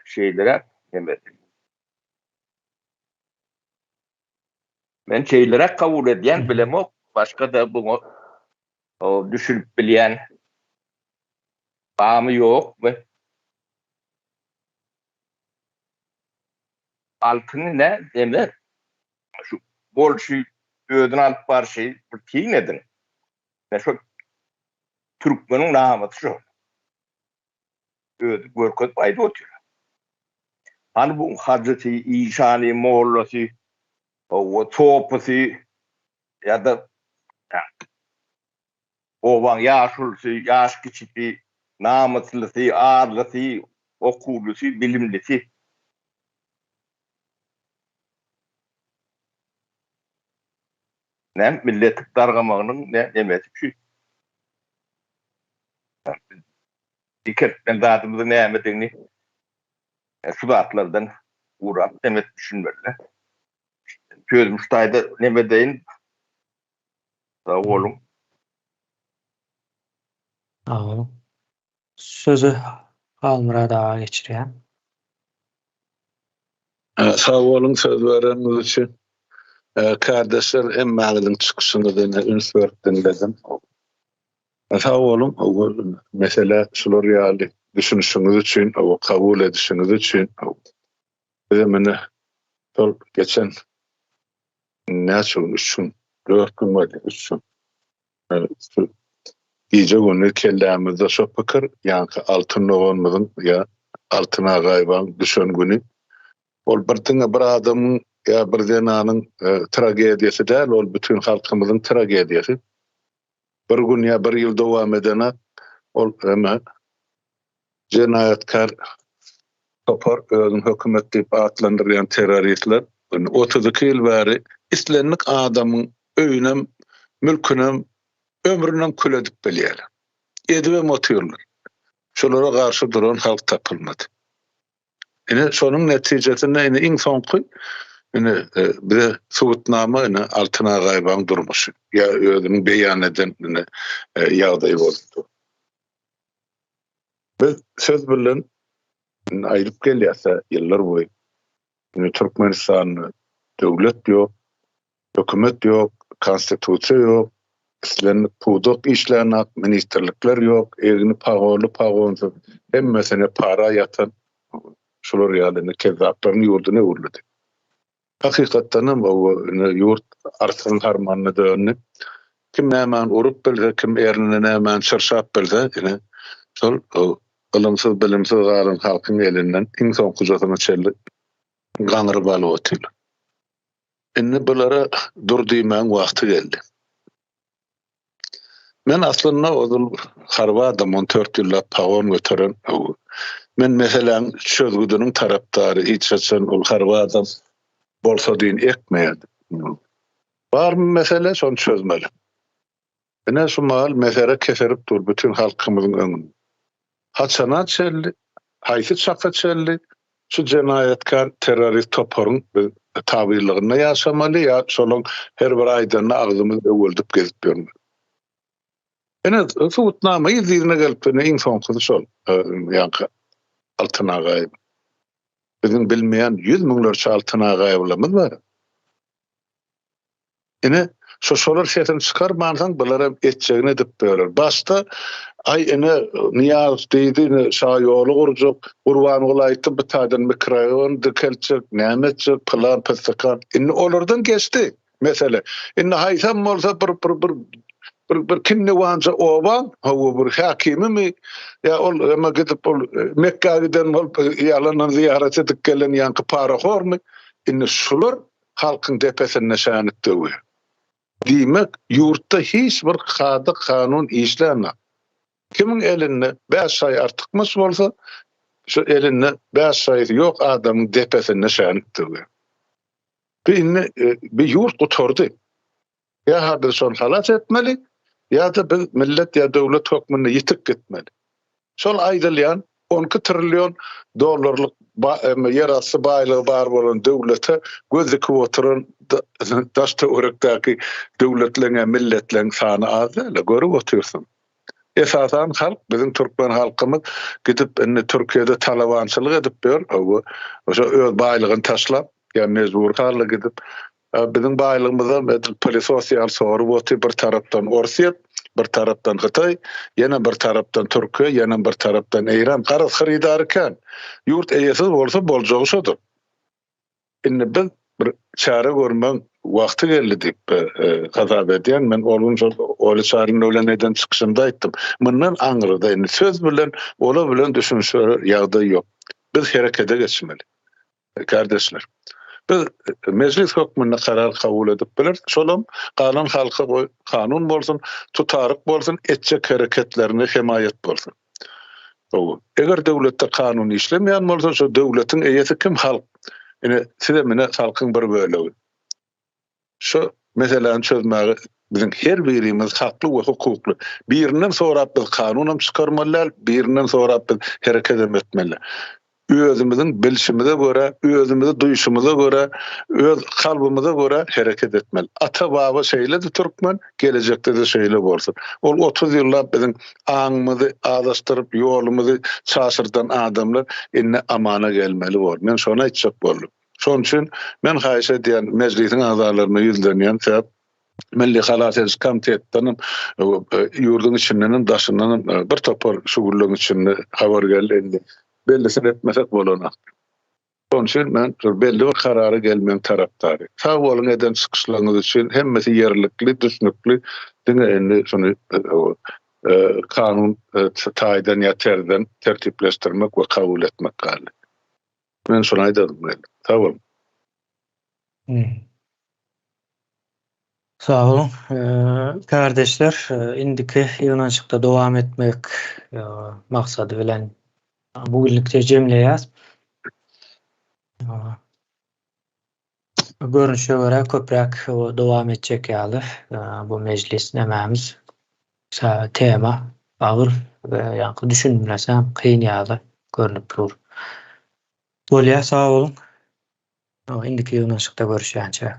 Şeylere demedim. Ben şeylere kabul ediyen bilem o. Başka da bunu düşünüp bilen bağımı yok ve altını ne demler? Şu bol şey ödün alıp var şey bir tiyin edin. Ne şu Türkmen'in namatı şu. Ödü görkot bayda otuyor. Hani bu Hazreti İsa'nın Moğolası o topası ya da ovan yaşlısı, yaş küçüğü, namuslusu, ağırlısı, okullusu, bilimlisi. Ne milletik dargamağının ne demesi ki. Dikkatten zatımızı ne emedini şu atlardan uğrap demet düşünmeliler. Çözmüştayda nemedeyin sağ olun. Sağ olun. Sözü Halmur'a dağa geçireyim. Sağ olun söz vereniniz için. Kardeşler emmağının çıkışını da ünsörtten dedim. Sağ olun. Mesela şular yani düşünüşünüz için, kabul edişiniz için. Bizimle geçen ne için 4 gün var için. İyice günü kellemizde sopakır, yankı altın olmadın ya altına gayban düşen günü. Ol bir adamın ya bir denanın tragediyası değil, ol bütün halkımızın tragediyası. Bir gün ya bir yıl devam edene ol ama cinayetkar topar özün hükümet deyip adlandırılan teröristler 32 yıl beri islenlik adamın öyünem, mülkünem, ömrünem kül edip belirler. Edip motuyorlar. Şolara karşı duran halk tapılmadı. Yine sonun neticesinde yine en son koy yine bir de suğutnama yine altına gayban durmuş. Ya özünün beyan eden yine yağdayı oldu. Ve söz bilen ayrıp geliyorsa yıllar boyu yine Türkmenistan'ın devlet yok, hükümet yok, konstitüsiyon yok, işlenip puduk işlerine ministerlikler yok, evini pağolu hem mesela para yatan şular yani kezzapların yurduna uğurladı. Hakikaten bu yurt artan harmanına dönüp kim hemen urup bilse, kim erine hemen şırşap bilse yine sol ılımsız bilimsiz garın halkın elinden insan kuzatına çelli ganır balı otil. Inni bulara dur diymeyen vakti geldi. Men aslında o Harvard'da 14 yılla pagon götüren men mesela çözgüdünün taraftarı hiç açan ol Harvard'da bolsa deyin ekmeyedi. Var mı mesele son çözmeli. Ne sumal mesele keserip dur bütün halkımızın önünde. Haçana çelli, haysi çaka çelli, şu cenayetkar terörist toporun tabirliğine yaşamalı ya solun her bir aydanına ağzımızda öldüp gezip görmüyor. Suutnamayı zirine gelip en son kızı sol yankı altına gayb. Bizim bilmeyen 100 milyonlarca altına gayblığımız var. Yine solar şeytini çıkarmansan bunlara etçeğini edip böyler. Başta ay niyaz deydi şayolu kurcuk, urvan olaytı bir tadan mikrayon, dikelçek, nemetçek, plan, pestakan. Olurdan geçti mesele. Haysam olsa bir kinni wanca oban hawa bir hakimi mi ya ol ama gidip ol Mekke'ye giden ol yalandan ziyaret edip gelen yankı para hor mu şular halkın tepesine şanık dövüyor. Demek yurtta hiç bir kanun işleme. Kimin elinde 5 ay artık olsa şu elinde 5 sayısı yok adamın depesine şanıktı. Bir yurt oturdu. Ya haber son halat etmeli ya da bir millet ya devlet hükmünü yitik gitmeli. Şol aydılyan 12 trilyon dolarlık yerası baylığı bar bolan devlete gözüküp oturan daşta uğraktaki devletlerine milletlerin sanı az değil. Görüp otursun. Esasen halk, bizim Türkmen halkımız gidip Türkiye'de talabançılık edip diyor. O baylığını taşlap, yani mecbur karlı gidip bizim baylığımıza polisosyal soru bir taraftan Orsiyet, bir taraftan Xitay, yana bir taraftan Türkiye, yana bir taraftan İran garaz xaridarken yurt eyesiz bolsa boljagy şodur. Indi biz bir çare görmem wagty geldi dip gazap edýän men oly çaryny ölen eden çykyşynda aýtdym. Mundan aňyrda indi söz bilen ola bilen düşünşler ýagdaý ýok. Biz herekete geçmeli. Kardeşler. Biz meclis hükmünde karar kabul edip bilir. Şolam kanun halkı kanun bolsun, tutarık bolsun, etçek hareketlerine himayet bolsun. Eger devlette kanun işlemeyen bolsa şu devletin eyesi kim halk? Yani size mine halkın bir bölüğü. Şu meselenin çözmeği bizim her birimiz haklı ve hukuklu. Birinden sonra biz kanunum çıkarmalılar, birinden sonra biz hareket etmeliler. Özümüzün bilişimize göre, özümüzün duyuşumuza göre, öz kalbimize göre hareket etmeli. Ata baba şeyle de Türkmen, gelecekte de şeyle bolsun. Ol 30 yıllar bizim ağımızı ağdaştırıp yolumuzu çaşırdan adamlar inne amana gelmeli bol. Men şona içecek boldum. Şon için men haýyş edýän meclisin azalarına yüzlenýän sebäp Milli Halat Ediş Komitetiniň ýurdun içinden daşyndan bir topar şugurlygyň içinde habar geldi. Bellisini etmesek bolana. Onun için ben belli bir kararı gelmeyen taraftarı. Sağ olun eden sıkışlarınız için hemmesi yerlikli, düşünükli, dine şunu kanun taydan ya terden tertipleştirmek ve kabul etmek galiba. Ben şuna aydadım. Sağ olun. Sağ olun. Kardeşler, indiki ýygnançykda dowam etmek maksady bilen bugünlükde jemleýäs. Görünüşe göre köprak dowam etjek ýaly. Bu meclis nämämiz tema agyr we ýa-da düşünmesem kyn ýaly görünüp dur. Bolýa, sağ olun. Indiki ýygnançykda görüşýänçek.